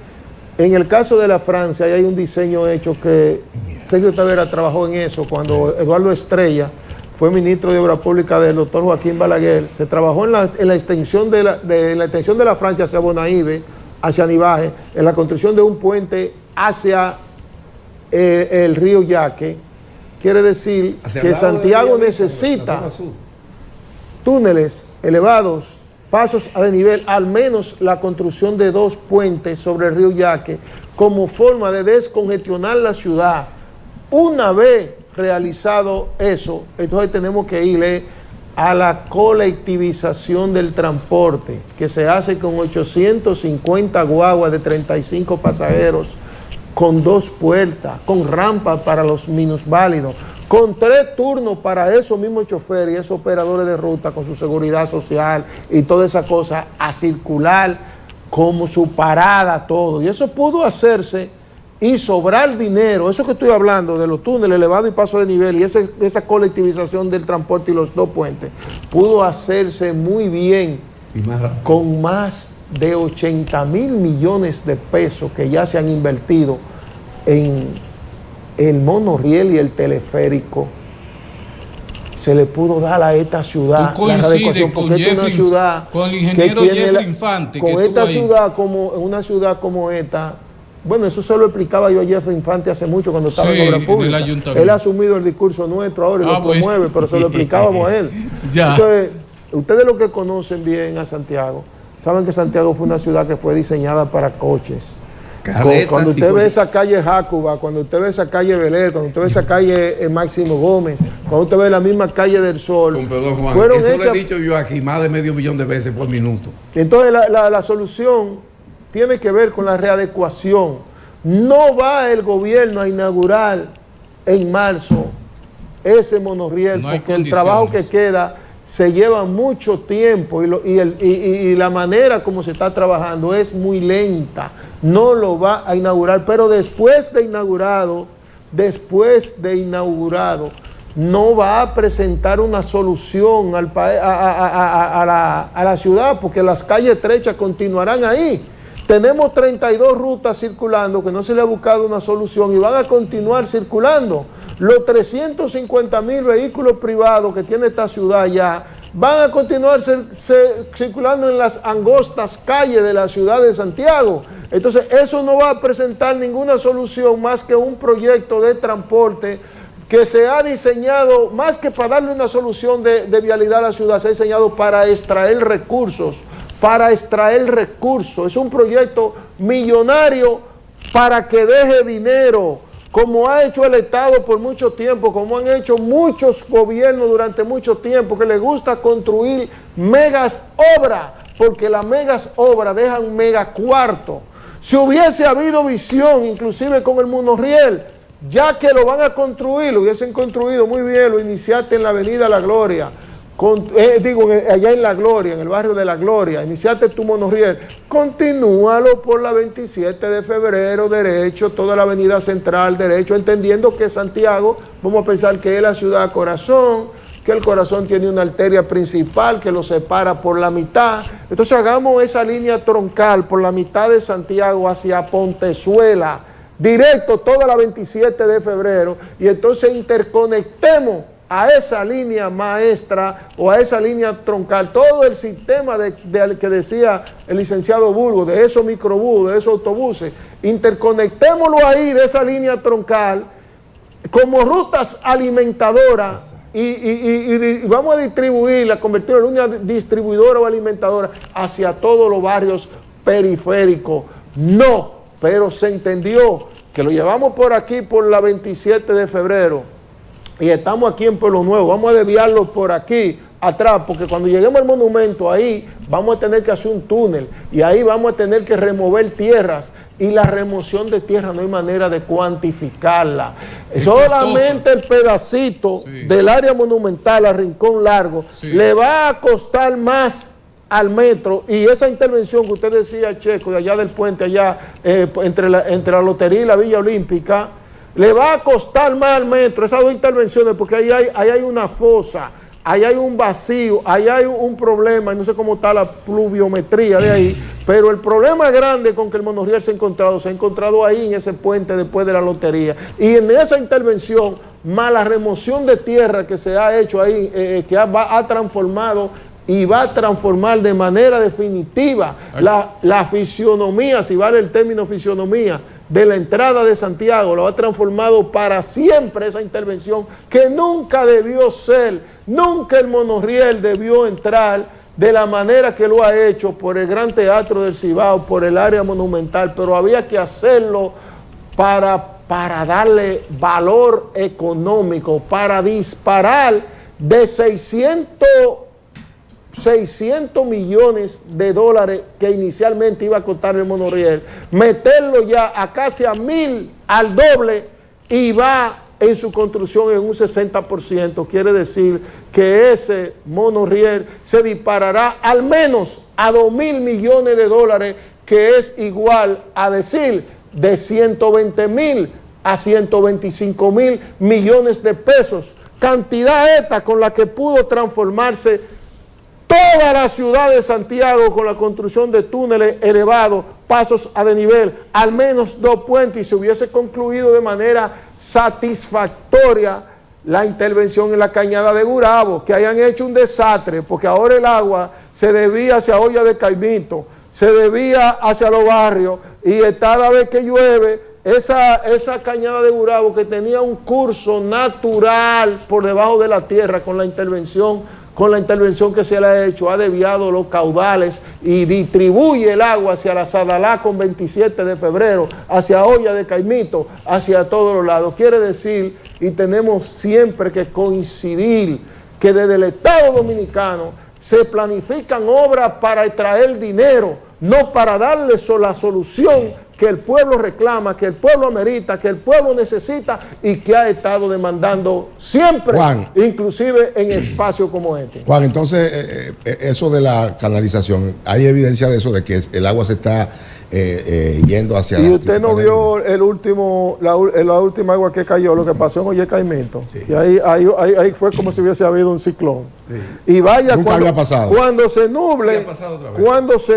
En el caso de la Francia, hay un diseño hecho que Sergio Tavera trabajó en eso cuando Eduardo Estrella fue ministro de Obra Pública del doctor Joaquín Balaguer. Se trabajó en la extensión de la Francia hacia Bonaíbe, hacia Nivaje, en la construcción de un puente hacia el río Yaque. Quiere decir que Santiago necesita túneles elevados, pasos a desnivel, al menos la construcción de 2 puentes sobre el río Yaque, como forma de descongestionar la ciudad. Una vez realizado eso, entonces tenemos que irle a la colectivización del transporte, que se hace con 850 guaguas de 35 pasajeros, con 2 puertas, con rampas para los minusválidos, con 3 turnos para esos mismos choferes y esos operadores de ruta con su seguridad social y toda esa cosa, a circular como su parada, todo. Y eso pudo hacerse y sobrar dinero. Eso que estoy hablando de los túneles elevados y paso de nivel y esa colectivización del transporte y los 2 puentes, pudo hacerse muy bien y más con más de 80.000 millones de pesos que ya se han invertido en el monorriel y el teleférico. Se le pudo dar a esta ciudad la readecuación, porque esta es una ciudad con el ingeniero Jeffrey Infante, con esta ciudad, como una ciudad como esta. Bueno, eso se lo explicaba yo a Jeffrey Infante hace mucho cuando estaba en Obra Pública. Él ha asumido el discurso nuestro ahora y lo promueve, pero se lo explicábamos a él. Entonces, ustedes los que conocen bien a Santiago, saben que Santiago fue una ciudad que fue diseñada para coches. Cuando usted ve esa calle Jácuba, cuando usted ve esa calle Belén, cuando usted ve esa calle Máximo Gómez, cuando usted ve la misma calle del Sol. Con perdón, Juan, fueron eso hechas... lo he dicho yo aquí más de 500 000 de veces por minuto. Entonces la solución tiene que ver con la readecuación. No va el gobierno a inaugurar en marzo ese monorriel, no porque el trabajo que queda se lleva mucho tiempo y la manera como se está trabajando es muy lenta. No lo va a inaugurar, pero después de inaugurado, no va a presentar una solución a la ciudad, porque las calles estrechas continuarán ahí. Tenemos 32 rutas circulando que no se le ha buscado una solución y van a continuar circulando. Los 350,000 vehículos privados que tiene esta ciudad ya van a continuar circulando en las angostas calles de la ciudad de Santiago. Entonces eso no va a presentar ninguna solución más que un proyecto de transporte que se ha diseñado, más que para darle una solución de vialidad a la ciudad, se ha diseñado para extraer recursos. Es un proyecto millonario para que deje dinero, como ha hecho el Estado por mucho tiempo, como han hecho muchos gobiernos durante mucho tiempo, que les gusta construir megas obras, porque las megas obras dejan mega cuarto. Si hubiese habido visión, inclusive con el monorriel, ya que lo van a construir, lo hubiesen construido muy bien, lo iniciaste en la Avenida La Gloria, allá en La Gloria, en el barrio de La Gloria, iniciaste tu monorriel, continúalo por la 27 de febrero, derecho, toda la avenida central, derecho, entendiendo que Santiago, vamos a pensar que es la ciudad corazón, que el corazón tiene una arteria principal que lo separa por la mitad. Entonces hagamos esa línea troncal por la mitad de Santiago hacia Pontezuela, directo toda la 27 de febrero, y entonces interconectemos a esa línea maestra o a esa línea troncal, todo el sistema que decía el licenciado Burgos, de esos microbuses, de esos autobuses, interconectémoslo ahí de esa línea troncal como rutas alimentadoras y vamos a distribuirla, convertirla en una distribuidora o alimentadora hacia todos los barrios periféricos. No, pero se entendió que lo llevamos por aquí por la 27 de febrero y estamos aquí en Pueblo Nuevo, vamos a desviarlo por aquí atrás, porque cuando lleguemos al monumento ahí vamos a tener que hacer un túnel y ahí vamos a tener que remover tierras, y la remoción de tierra no hay manera de cuantificarla. Solamente el pedacito del área monumental a Rincón Largo le va a costar más al metro, y esa intervención que usted decía, Checo, de allá del puente, allá entre la Lotería y la Villa Olímpica, le va a costar más al metro, esas dos intervenciones, porque ahí hay una fosa, ahí hay un vacío, ahí hay un problema, y no sé cómo está la pluviometría de ahí, pero el problema grande con que el monorriel se ha encontrado ahí en ese puente después de la Lotería. Y en esa intervención, más la remoción de tierra que se ha hecho ahí, que ha transformado y va a transformar de manera definitiva la fisionomía, si vale el término fisionomía, de la entrada de Santiago, lo ha transformado para siempre esa intervención que nunca debió ser, nunca el monorriel debió entrar de la manera que lo ha hecho por el Gran Teatro del Cibao, por el área monumental, pero había que hacerlo para darle valor económico, para disparar de 600 millones de dólares que inicialmente iba a costar el monorriel, meterlo ya a casi a 1,000, al doble, y va en su construcción en un 60%. Quiere decir que ese monorriel se disparará al menos a 2,000 millones de dólares, que es igual a decir de 120,000 a 125,000 millones de pesos, cantidad esta con la que pudo transformarse toda la ciudad de Santiago con la construcción de túneles elevados, pasos a desnivel, al menos 2 puentes, y se hubiese concluido de manera satisfactoria la intervención en la cañada de Gurabo, que hayan hecho un desastre, porque ahora el agua se desvía hacia Olla de Caimito, se desvía hacia los barrios, y cada vez que llueve, esa cañada de Gurabo, que tenía un curso natural por debajo de la tierra con la intervención con la intervención que se le ha hecho, ha desviado los caudales y distribuye el agua hacia la Sadalá con 27 de febrero, hacia Olla de Caimito, hacia todos los lados. Quiere decir, y tenemos siempre que coincidir, que desde el Estado Dominicano se planifican obras para extraer dinero, no para darle la solución que el pueblo reclama, que el pueblo amerita, que el pueblo necesita y que ha estado demandando siempre, Juan, inclusive en espacios como este. Juan, entonces, eso de la canalización, ¿hay evidencia de eso, de que el agua se está yendo hacia... Y usted no vio la última agua que cayó, lo que pasó en Oye Caimito. Sí. Y ahí fue como si hubiese habido un ciclón. Sí. Y vaya, nunca había pasado. Cuando se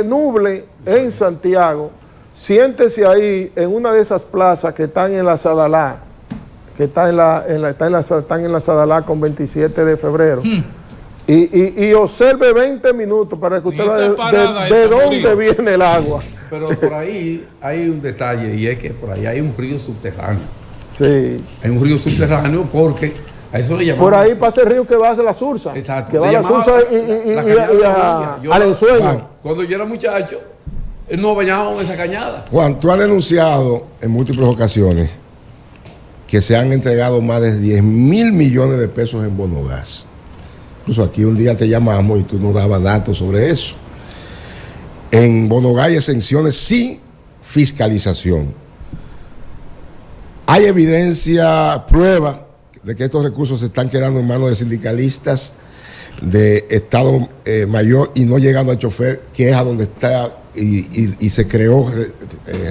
nuble, en Santiago, siéntese ahí en una de esas plazas que están en la Sadalá, que están en la Sadalá con 27 de febrero. Y observe 20 minutos para que usted vea de dónde viene el agua. Pero por ahí hay un detalle, y es que por ahí hay un río subterráneo. Sí. Hay un río subterráneo porque a eso le llamamos... Por ahí pasa el río que va hacia la Sursa. Exacto. Que va a la Sursa y a Lensueño. Cuando yo era muchacho, nos bañábamos en esa cañada. Juan, tú has denunciado en múltiples ocasiones que se han entregado más de 10.000 millones de pesos en bonogas. Incluso aquí un día te llamamos y tú nos dabas datos sobre eso. En bonogas hay exenciones sin fiscalización. Hay evidencia, prueba de que estos recursos se están quedando en manos de sindicalistas de Estado Mayor y no llegando al chofer, que es a donde está y se creó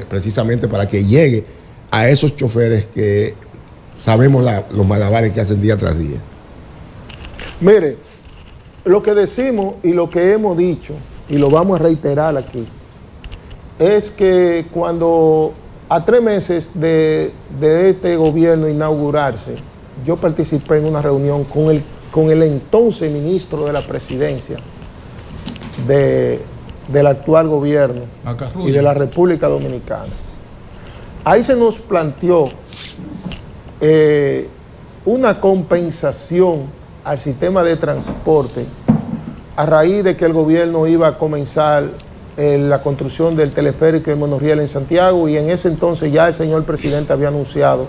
precisamente para que llegue a esos choferes que sabemos los malabares que hacen día tras día. Mire, lo que decimos y lo que hemos dicho, y lo vamos a reiterar aquí, es que cuando a 3 meses de este gobierno inaugurarse, yo participé en una reunión con el entonces ministro de la presidencia del actual gobierno y de la República Dominicana. Ahí se nos planteó una compensación al sistema de transporte a raíz de que el gobierno iba a comenzar la construcción del teleférico y monorriel en Santiago, y en ese entonces ya el señor presidente había anunciado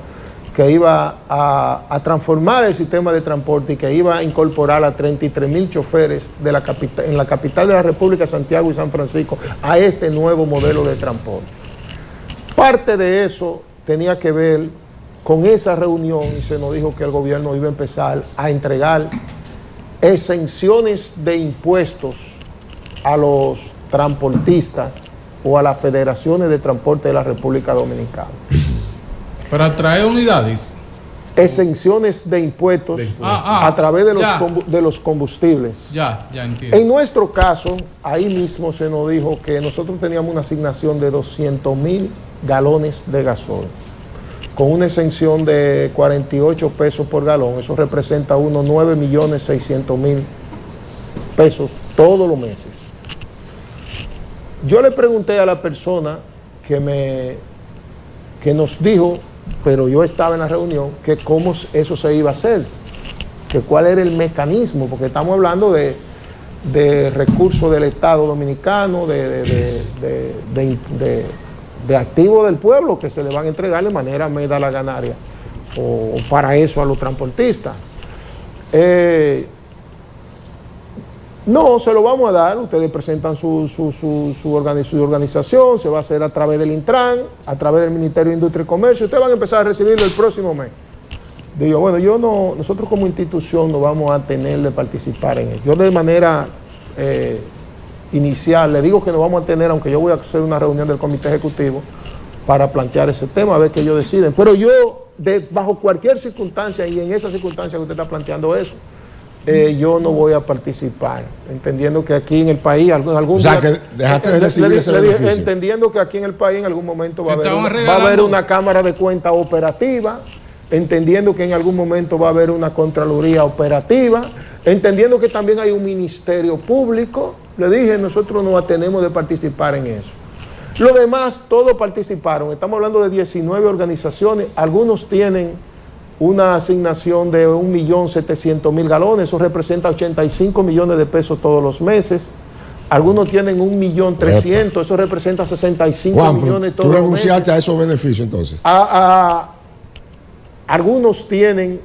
que iba a transformar el sistema de transporte y que iba a incorporar a 33,000 choferes en la capital de la República, Santiago y San Francisco, a este nuevo modelo de transporte. Parte de eso tenía que ver con esa reunión y se nos dijo que el gobierno iba a empezar a entregar exenciones de impuestos a los transportistas o a las federaciones de transporte de la República Dominicana. Para traer unidades. Exenciones de impuestos a través de los combustibles. Ya entiendo. En nuestro caso, ahí mismo se nos dijo que nosotros teníamos una asignación de 200,000 galones de gasoil, con una exención de 48 pesos por galón. Eso representa unos 9.600.000 pesos todos los meses. Yo le pregunté a la persona que nos dijo, pero yo estaba en la reunión, que cómo eso se iba a hacer, que cuál era el mecanismo, porque estamos hablando de recursos del Estado Dominicano, de activos del pueblo que se le van a entregar de manera medalaganaria o para eso a los transportistas. No, se lo vamos a dar, ustedes presentan su organización, se va a hacer a través del Intran, a través del Ministerio de Industria y Comercio, ustedes van a empezar a recibirlo el próximo mes. Digo, bueno, nosotros como institución no vamos a tener de participar en ello. Yo de manera inicial le digo que no vamos a tener, aunque yo voy a hacer una reunión del comité ejecutivo para plantear ese tema, a ver qué ellos deciden. Pero yo, bajo cualquier circunstancia, y en esa circunstancia que usted está planteando eso, yo no voy a participar, entendiendo que aquí en el país entendiendo que aquí en el país en algún momento va a haber una cámara de cuentas operativa, entendiendo que en algún momento va a haber una contraloría operativa, entendiendo que también hay un ministerio público. Le dije, nosotros no tenemos de participar en eso. Lo demás, todos participaron. Estamos hablando de 19 organizaciones, algunos tienen una asignación de 1.700.000 galones, eso representa 85 millones de pesos todos los meses. Algunos tienen 1.300.000, eso representa 65 Juan, millones todos ¿tú los renunciaste meses. a esos beneficios entonces? Algunos tienen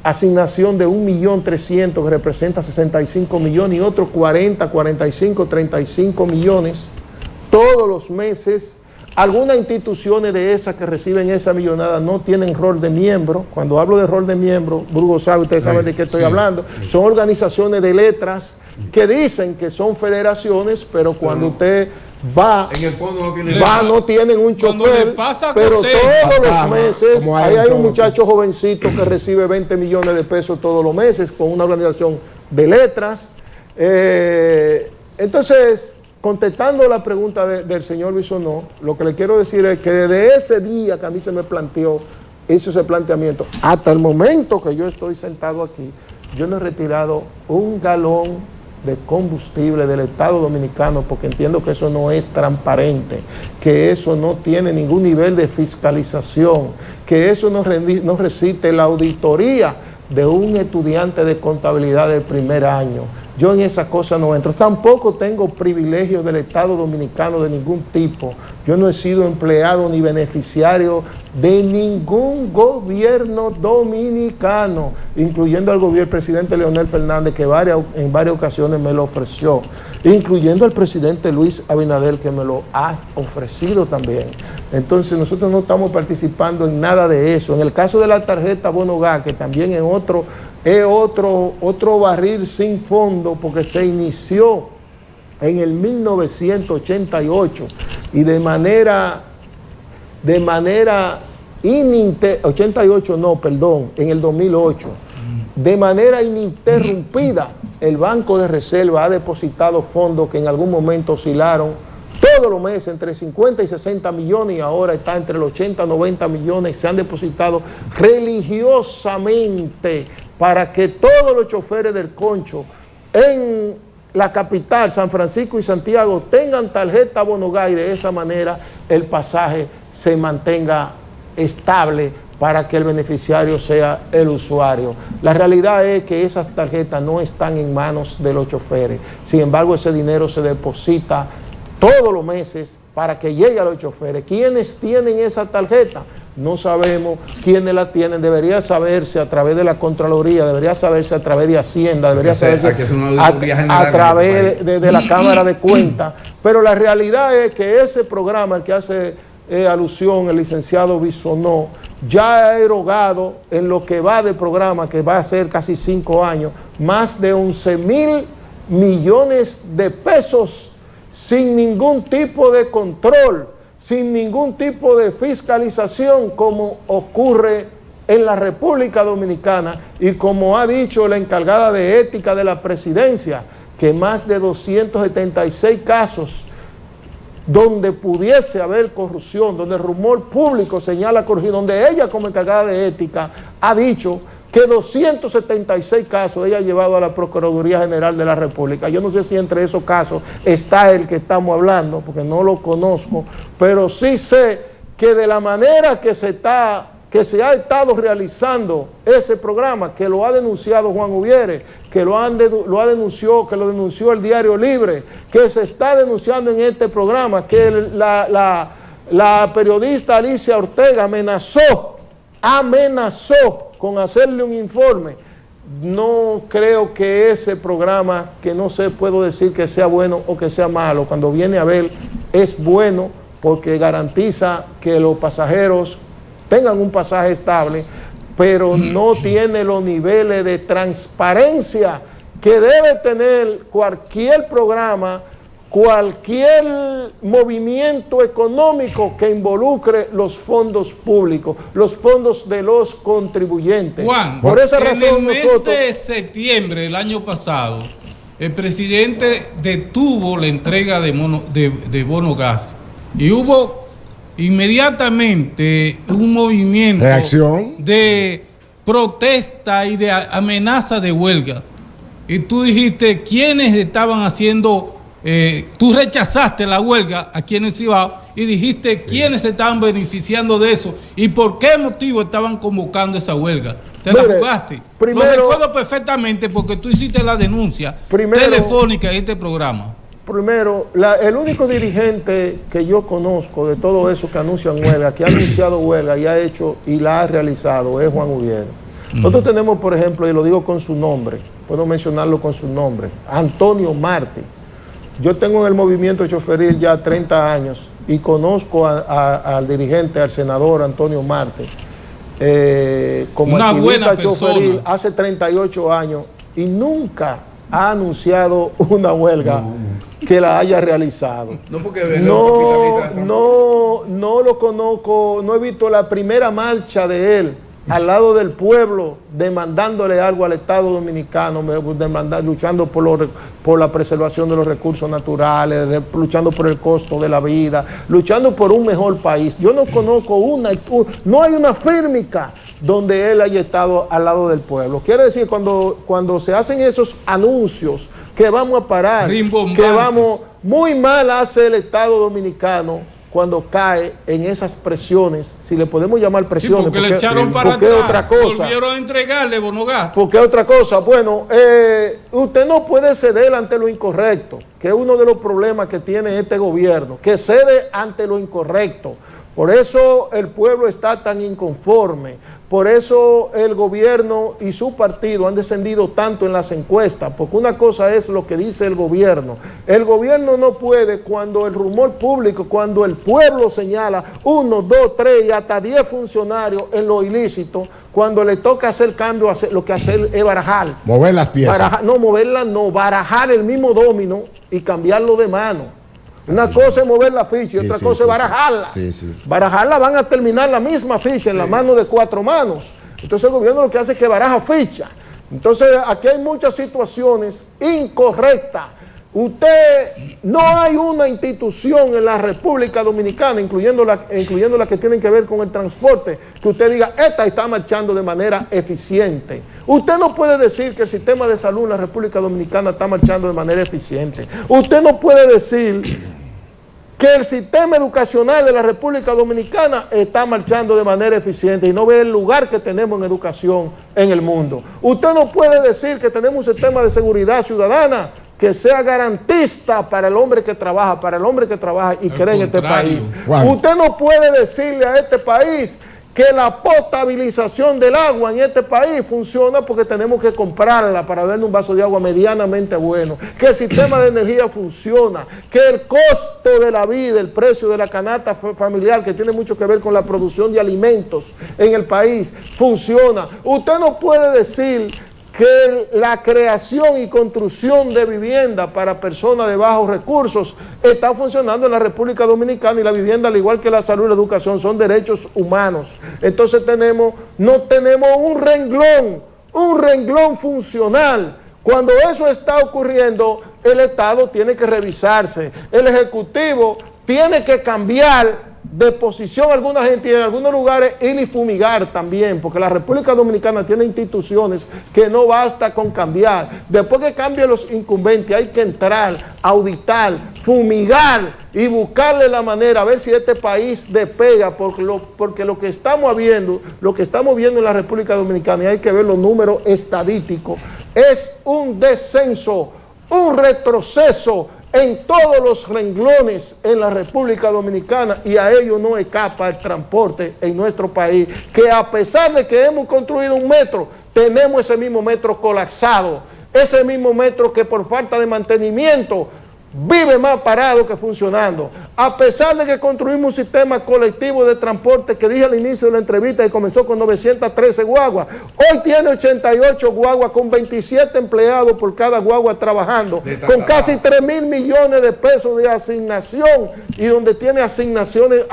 asignación de 1.300.000 que representa 65 millones y otros 40, 45, 35 millones todos los meses. Algunas instituciones de esas que reciben esa millonada no tienen rol de miembro. Cuando hablo de rol de miembro, Brugo sabe, ustedes saben de qué estoy hablando. Son organizaciones de letras que dicen que son federaciones, pero cuando usted va, en el fondo no tienen no tienen un chofer, pero todos los meses ahí hay un muchacho jovencito que recibe 20 millones de pesos todos los meses con una organización de letras. Entonces, contestando la pregunta del señor Bisonó, lo que le quiero decir es que desde ese día que a mí se me planteó, hizo ese planteamiento, hasta el momento que yo estoy sentado aquí, yo no he retirado un galón de combustible del Estado Dominicano, porque entiendo que eso no es transparente, que eso no tiene ningún nivel de fiscalización, que eso no resiste la auditoría de un estudiante de contabilidad del primer año. Yo en esa cosa no entro. Tampoco tengo privilegios del Estado Dominicano de ningún tipo. Yo no he sido empleado ni beneficiario de ningún gobierno dominicano, incluyendo al presidente Leonel Fernández, que en varias ocasiones me lo ofreció, incluyendo al presidente Luis Abinader, que me lo ha ofrecido también. Entonces nosotros no estamos participando en nada de eso. En el caso de la tarjeta Bono Gas, que también es otro barril sin fondo, porque se inició en el 1988 y de manera 88 no, perdón, en el 2008, de manera ininterrumpida, el Banco de Reserva ha depositado fondos que en algún momento oscilaron todos los meses entre 50 y 60 millones y ahora está entre los 80 y 90 millones. Se han depositado religiosamente para que todos los choferes del concho en la capital, San Francisco y Santiago, tengan tarjeta Bono Gas y de esa manera el pasaje se mantenga estable para que el beneficiario sea el usuario. La realidad es que esas tarjetas no están en manos de los choferes. Sin embargo, ese dinero se deposita todos los meses para que llegue a los choferes. ¿Quiénes tienen esa tarjeta? No sabemos quiénes la tienen. Debería saberse a través de la Contraloría, debería saberse a través de Hacienda, debería saberse a través de la Cámara de Cuentas. Pero la realidad es que ese programa al que hace alusión el licenciado Bisonó ya ha erogado en lo que va de programa, que va a ser casi 5 años, más de 11.000 millones de pesos sin ningún tipo de control, sin ningún tipo de fiscalización, como ocurre en la República Dominicana y como ha dicho la encargada de ética de la presidencia, que más de 276 casos donde pudiese haber corrupción, donde el rumor público señala corrupción, donde ella como encargada de ética ha dicho que 276 casos ella ha llevado a la Procuraduría General de la República. Yo no sé si entre esos casos está el que estamos hablando, porque no lo conozco, pero sí sé que de la manera que se ha estado realizando ese programa, que lo ha denunciado Juan Ubiere, que lo denunció el Diario Libre, que se está denunciando en este programa, que la periodista Alicia Ortega amenazó con hacerle un informe. No creo que ese programa, que no sé, puedo decir que sea bueno o que sea malo, cuando viene a ver es bueno porque garantiza que los pasajeros tengan un pasaje estable, pero no tiene los niveles de transparencia que debe tener cualquier programa, cualquier movimiento económico que involucre los fondos públicos, los fondos de los contribuyentes. Juan, por esa razón en el mes de septiembre del año pasado, el presidente detuvo la entrega de bono gas y hubo inmediatamente un movimiento de protesta y de amenaza de huelga. Y tú dijiste quiénes estaban haciendo tú rechazaste la huelga aquí en el Cibao y dijiste quiénes se estaban beneficiando de eso y por qué motivo estaban convocando esa huelga. Te la jugaste. Lo recuerdo perfectamente porque tú hiciste la denuncia telefónica en este programa. Primero, el único dirigente que yo conozco de todo eso que anuncian huelga, que ha anunciado huelga y ha hecho y la ha realizado, es Juan Ubiero. Nosotros tenemos, por ejemplo, y lo digo con su nombre, puedo mencionarlo con su nombre, Antonio Marte. Yo tengo en el movimiento choferil ya 30 años y conozco al dirigente, al senador Antonio Marte, como una buena choferil hace 38 años y nunca ha anunciado una huelga que la haya realizado. No lo conozco, no he visto la primera marcha de él al lado del pueblo demandándole algo al Estado Dominicano, luchando por la preservación de los recursos naturales, luchando por el costo de la vida, luchando por un mejor país. Yo no conozco no hay una fírmica donde él haya estado al lado del pueblo. Quiere decir, cuando se hacen esos anuncios que vamos a parar, que vamos, muy mal hace el Estado Dominicano cuando cae en esas presiones, si le podemos llamar presiones, porque le echaron para atrás, otra cosa, volvieron a entregarle bonogas. Porque otra cosa, bueno, usted no puede ceder ante lo incorrecto, que es uno de los problemas que tiene este gobierno, que cede ante lo incorrecto. Por eso el pueblo está tan inconforme, por eso el gobierno y su partido han descendido tanto en las encuestas, porque una cosa es lo que dice el gobierno. El gobierno no puede, cuando el rumor público, cuando el pueblo señala 1, 2, 3 y hasta 10 funcionarios en lo ilícito, cuando le toca hacer cambio, lo que hacer es barajar. Mover las piezas. Barajar el mismo domino y cambiarlo de mano. Una cosa es mover la ficha y otra cosa es barajarla. Barajarla, van a terminar la misma ficha en la mano de 4 manos. Entonces el gobierno lo que hace es que baraja ficha. Entonces aquí hay muchas situaciones incorrectas. No hay una institución en la República Dominicana, incluyendo las que tienen que ver con el transporte, que usted diga, esta está marchando de manera eficiente. Usted no puede decir que el sistema de salud en la República Dominicana está marchando de manera eficiente. Usted no puede decir que el sistema educacional de la República Dominicana está marchando de manera eficiente y no ve el lugar que tenemos en educación en el mundo. Usted no puede decir que tenemos un sistema de seguridad ciudadana que sea garantista para el hombre que trabaja, y cree en este país. Usted no puede decirle a este país que la potabilización del agua en este país funciona porque tenemos que comprarla para beber un vaso de agua medianamente bueno, que el sistema de energía funciona, que el costo de la vida, el precio de la canasta familiar, que tiene mucho que ver con la producción de alimentos en el país, funciona. Usted no puede decir que la creación y construcción de vivienda para personas de bajos recursos está funcionando en la República Dominicana, y la vivienda, al igual que la salud y la educación, son derechos humanos. Entonces no tenemos un renglón funcional. Cuando eso está ocurriendo, el Estado tiene que revisarse, el Ejecutivo tiene que cambiar de posición a alguna gente y en algunos lugares ir y fumigar también, porque la República Dominicana tiene instituciones que no basta con cambiar. Después que cambien los incumbentes, hay que entrar, auditar, fumigar y buscarle la manera a ver si este país despega, porque lo que estamos viendo en la República Dominicana, y hay que ver los números estadísticos, es un descenso, un retroceso en todos los renglones en la República Dominicana, y a ello no escapa el transporte en nuestro país, que a pesar de que hemos construido un metro, tenemos ese mismo metro colapsado, ese mismo metro que por falta de mantenimiento vive más parado que funcionando. A pesar de que construimos un sistema colectivo de transporte que dije al inicio de la entrevista que comenzó con 913 guaguas, hoy tiene 88 guaguas con 27 empleados por cada guagua trabajando, con casi 3.000 millones de pesos de asignación, y donde tiene asignaciones,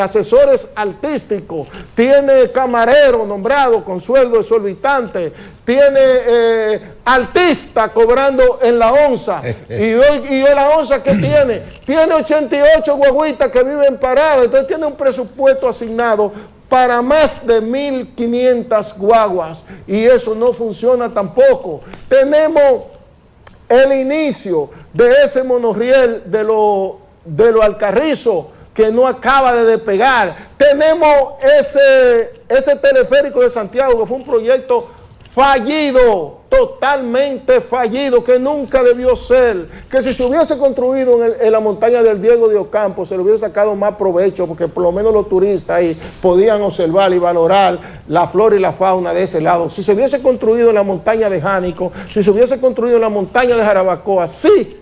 asesores artísticos, tiene camareros nombrados con sueldo exorbitante, tiene artista cobrando en la onza, y hoy la onza que tiene 88 guaguitas que viven paradas. Entonces tiene un presupuesto asignado para más de 1.500 guaguas, y eso no funciona tampoco. Tenemos el inicio de ese monorriel de lo Alcarrizo, que no acaba de despegar. Tenemos ese teleférico de Santiago, que fue un proyecto fallido, totalmente fallido, que nunca debió ser, que si se hubiese construido en la montaña del Diego de Ocampo, se le hubiese sacado más provecho, porque por lo menos los turistas ahí podían observar y valorar la flora y la fauna de ese lado. Si se hubiese construido en la montaña de Jánico, si se hubiese construido en la montaña de Jarabacoa, sí,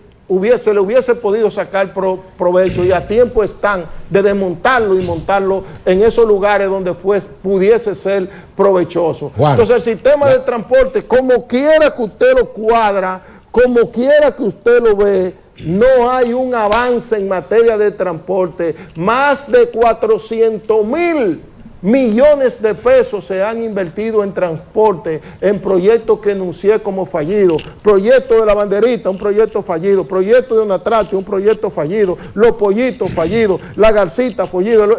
se le hubiese podido sacar provecho, y a tiempo están de desmontarlo y montarlo en esos lugares donde pudiese ser provechoso. Juan, entonces el sistema de transporte, como quiera que usted lo cuadra, como quiera que usted lo ve, no hay un avance en materia de transporte. Más de 400,000 millones de pesos se han invertido en transporte, en proyectos que enuncié como fallidos. Proyecto de la Banderita, un proyecto fallido. Proyecto de Onatrache, un proyecto fallido. Los Pollitos, fallido. La Garcita, fallido.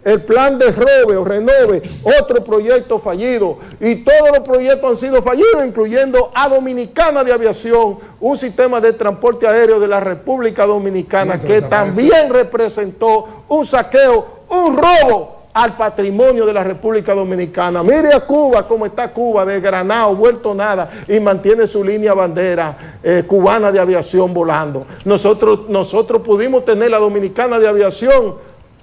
El plan de Robe o Renove, otro proyecto fallido. Y todos los proyectos han sido fallidos, incluyendo a Dominicana de Aviación, un sistema de transporte aéreo de la República Dominicana que también representó un saqueo, un robo al patrimonio de la República Dominicana. Mire a Cuba, cómo está Cuba, desgranado, vuelto nada, y mantiene su línea bandera cubana de aviación volando. Nosotros pudimos tener la Dominicana de Aviación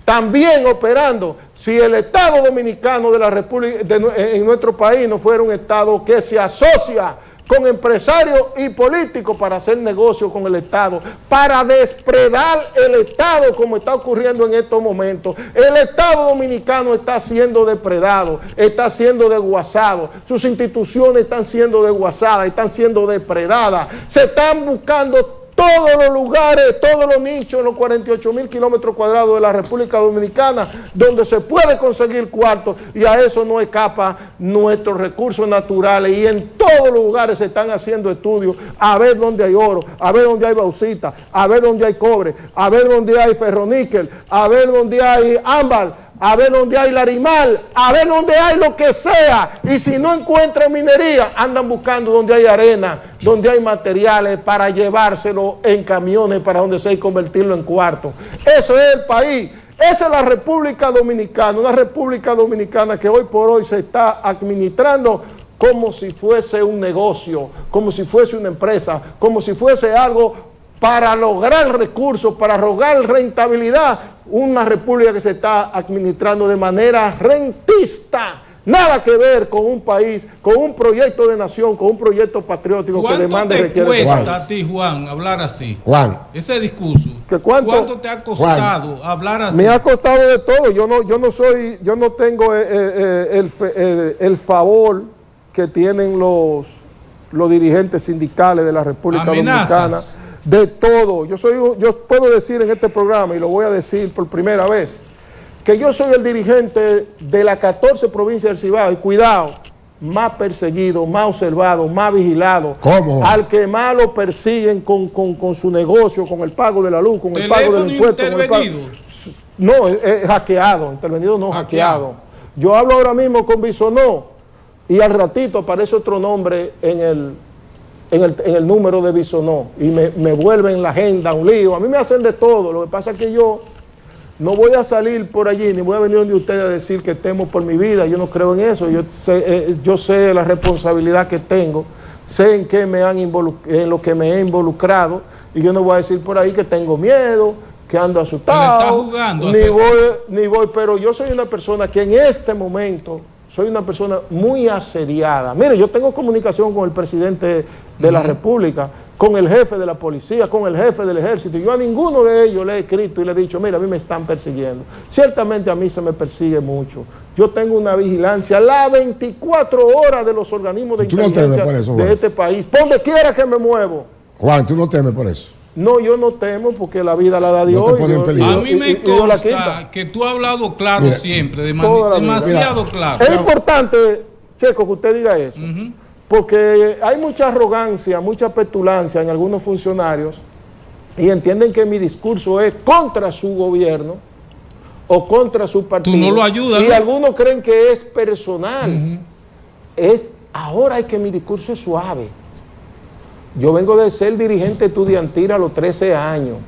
también operando si el Estado Dominicano de la República, en nuestro país, no fuera un Estado que se asocia con empresarios y políticos para hacer negocio con el Estado, para despredar el Estado, como está ocurriendo en estos momentos. El Estado dominicano está siendo depredado, está siendo desguazado, sus instituciones están siendo desguazadas, están siendo depredadas, se están buscando todos los lugares, todos los nichos en los 48,000 kilómetros cuadrados de la República Dominicana, donde se puede conseguir cuartos, y a eso no escapa nuestros recursos naturales, y en todos los lugares se están haciendo estudios, a ver dónde hay oro, a ver dónde hay bauxita, a ver dónde hay cobre, a ver dónde hay ferroníquel, a ver dónde hay ámbar, a ver dónde hay larimal, a ver dónde hay lo que sea. Y si no encuentran minería, andan buscando donde hay arena, donde hay materiales para llevárselo en camiones para donde sea y convertirlo en cuarto. Eso es el país. Esa es la República Dominicana, una República Dominicana que hoy por hoy se está administrando como si fuese un negocio, como si fuese una empresa, como si fuese algo para lograr recursos, para lograr rentabilidad. Una república que se está administrando de manera rentista. Nada que ver con un país, con un proyecto de nación, con un proyecto patriótico que demanda y requiere. ¿Cuánto te cuesta a ti, Juan, hablar así? Juan. Ese discurso. ¿Cuánto te ha costado hablar así? Me ha costado de todo. Yo no tengo el favor que tienen los dirigentes sindicales de la República Dominicana. De todo. Yo puedo decir en este programa, y lo voy a decir por primera vez, que yo soy el dirigente de las 14 provincias del Cibao, y cuidado, más perseguido, más observado, más vigilado. ¿Cómo? Al que más lo persiguen con su negocio, con el pago de la luz, con el pago del impuesto. Intervenido. No, es hackeado, intervenido no, hackeado. Yo hablo ahora mismo con Bisonó, y al ratito aparece otro nombre en el número de Bisonó, y me vuelven la agenda un lío. A mí me hacen de todo. Lo que pasa es que yo no voy a salir por allí, ni voy a venir donde ustedes a decir que temo por mi vida. Yo no creo en eso. Yo sé la responsabilidad que tengo, sé en lo que me he involucrado, y yo no voy a decir por ahí que tengo miedo, que ando asustado. Está jugando, ni voy, pero yo soy una persona que en este momento soy una persona muy asediada. Mire, yo tengo comunicación con el presidente de la República, con el jefe de la policía, con el jefe del ejército. Yo a ninguno de ellos le he escrito y le he dicho, mira, a mí me están persiguiendo. Ciertamente a mí se me persigue mucho. Yo tengo una vigilancia las 24 horas de los organismos de inteligencia de este país. Por donde quiera que me muevo. Juan, ¿tú no temes por eso? No, yo no temo, porque la vida la da Dios. No te pone en peligro. A mí me consta que tú has hablado claro. Mira, siempre, demasiado claro. Es importante, Checo, que usted diga eso, porque hay mucha arrogancia, mucha petulancia en algunos funcionarios, y entienden que mi discurso es contra su gobierno o contra su partido. Tú no lo ayudas, y ¿no? algunos creen que es personal. Ahora es que mi discurso es suave. Yo vengo de ser dirigente estudiantil a los 13 años,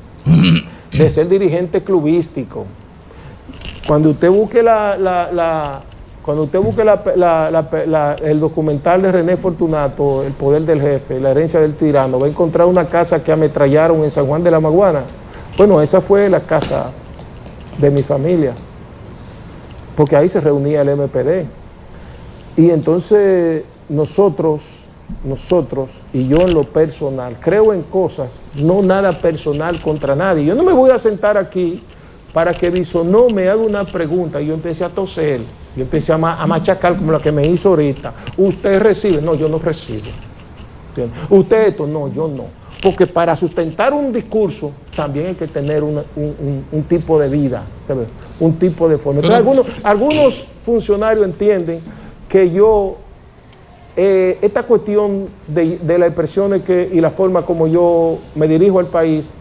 de ser dirigente clubístico. Cuando usted busque el documental de René Fortunato, El poder del jefe, la herencia del tirano, va a encontrar una casa que ametrallaron en San Juan de la Maguana. Bueno, esa fue la casa de mi familia, porque ahí se reunía el MPD. Y entonces nosotros, y yo en lo personal, creo en cosas, no nada personal contra nadie. Yo no me voy a sentar aquí para que Bisonó me haga una pregunta y yo empecé a toser, yo empecé a machacar como la que me hizo ahorita. Usted recibe, no, yo no recibo. ¿Entiendes? Usted esto, no, yo no. Porque para sustentar un discurso también hay que tener un tipo de vida, ¿sabes? Un tipo de forma. Entonces, algunos funcionarios entienden que yo, esta cuestión de las expresiones y la forma como yo me dirijo al país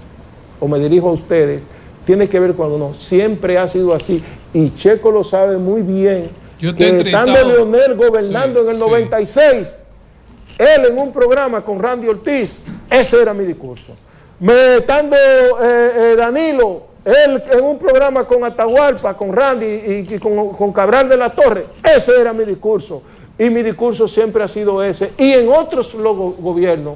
o me dirijo a ustedes, tiene que ver con uno. Siempre ha sido así. Y Checo lo sabe muy bien. Que estando Leonel gobernando en el 96, él en un programa con Randy Ortiz, ese era mi discurso. Estando Danilo, él en un programa con Atahualpa, con Randy y con Cabral de la Torre, ese era mi discurso. Y mi discurso siempre ha sido ese. Y en otros gobiernos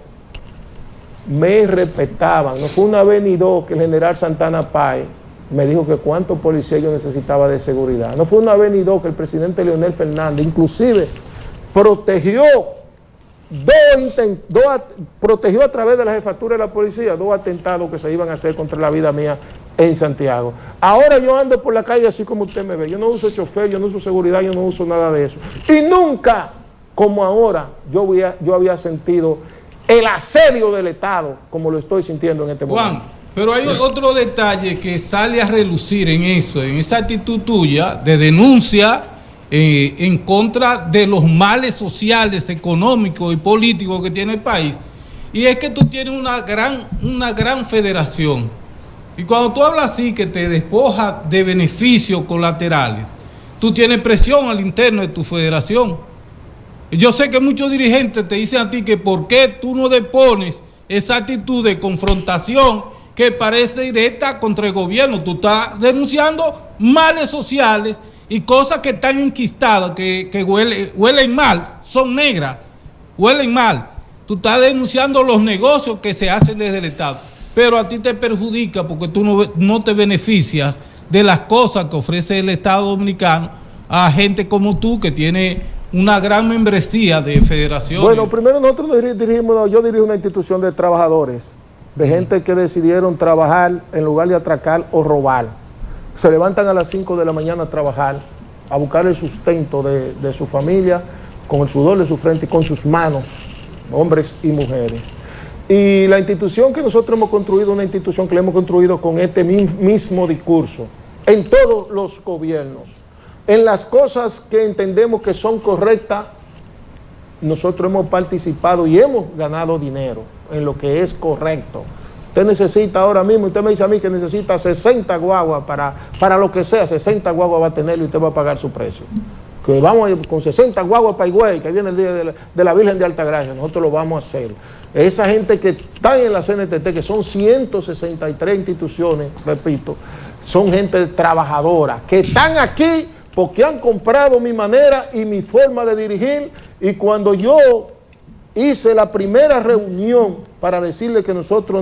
me respetaban. No fue una vez ni dos que el general Santana Páez me dijo que cuántos policías yo necesitaba de seguridad. No fue una vez ni dos que el presidente Leonel Fernández inclusive protegió protegió a través de la jefatura de la policía 2 atentados que se iban a hacer contra la vida mía en Santiago. Ahora yo ando por la calle así como usted me ve. Yo no uso chofer, yo no uso seguridad, yo no uso nada de eso. Y nunca, como ahora, yo había sentido el asedio del Estado como lo estoy sintiendo en este momento. Juan, pero hay otro detalle que sale a relucir en eso, en esa actitud tuya de denuncia en contra de los males sociales, económicos y políticos que tiene el país. Y es que tú tienes una gran federación. Y cuando tú hablas así, que te despoja de beneficios colaterales, tú tienes presión al interno de tu federación. Yo sé que muchos dirigentes te dicen a ti que por qué tú no depones esa actitud de confrontación que parece directa contra el gobierno. Tú estás denunciando males sociales y cosas que están enquistadas, que huelen mal, son negras, huelen mal. Tú estás denunciando los negocios que se hacen desde el Estado, pero a ti te perjudica porque tú no te beneficias de las cosas que ofrece el Estado Dominicano a gente como tú que tiene una gran membresía de federaciones. Bueno, primero nosotros yo dirijo una institución de trabajadores, de gente que decidieron trabajar en lugar de atracar o robar. Se levantan a las 5 de la mañana a trabajar, a buscar el sustento de su familia, con el sudor de su frente y con sus manos, hombres y mujeres. Y la institución que nosotros hemos construido, una institución que la hemos construido con este mismo discurso, en todos los gobiernos, en las cosas que entendemos que son correctas, nosotros hemos participado y hemos ganado dinero en lo que es correcto. Usted necesita ahora mismo, usted me dice a mí que necesita 60 guaguas para lo que sea, 60 guaguas va a tener y usted va a pagar su precio. Que vamos con 60 guaguas para Higüey, que viene el día de la Virgen de Altagracia, nosotros lo vamos a hacer. Esa gente que está en la CNTT, que son 163 instituciones, repito, son gente trabajadora, que están aquí porque han comprado mi manera y mi forma de dirigir. Y cuando yo hice la primera reunión para decirle que nosotros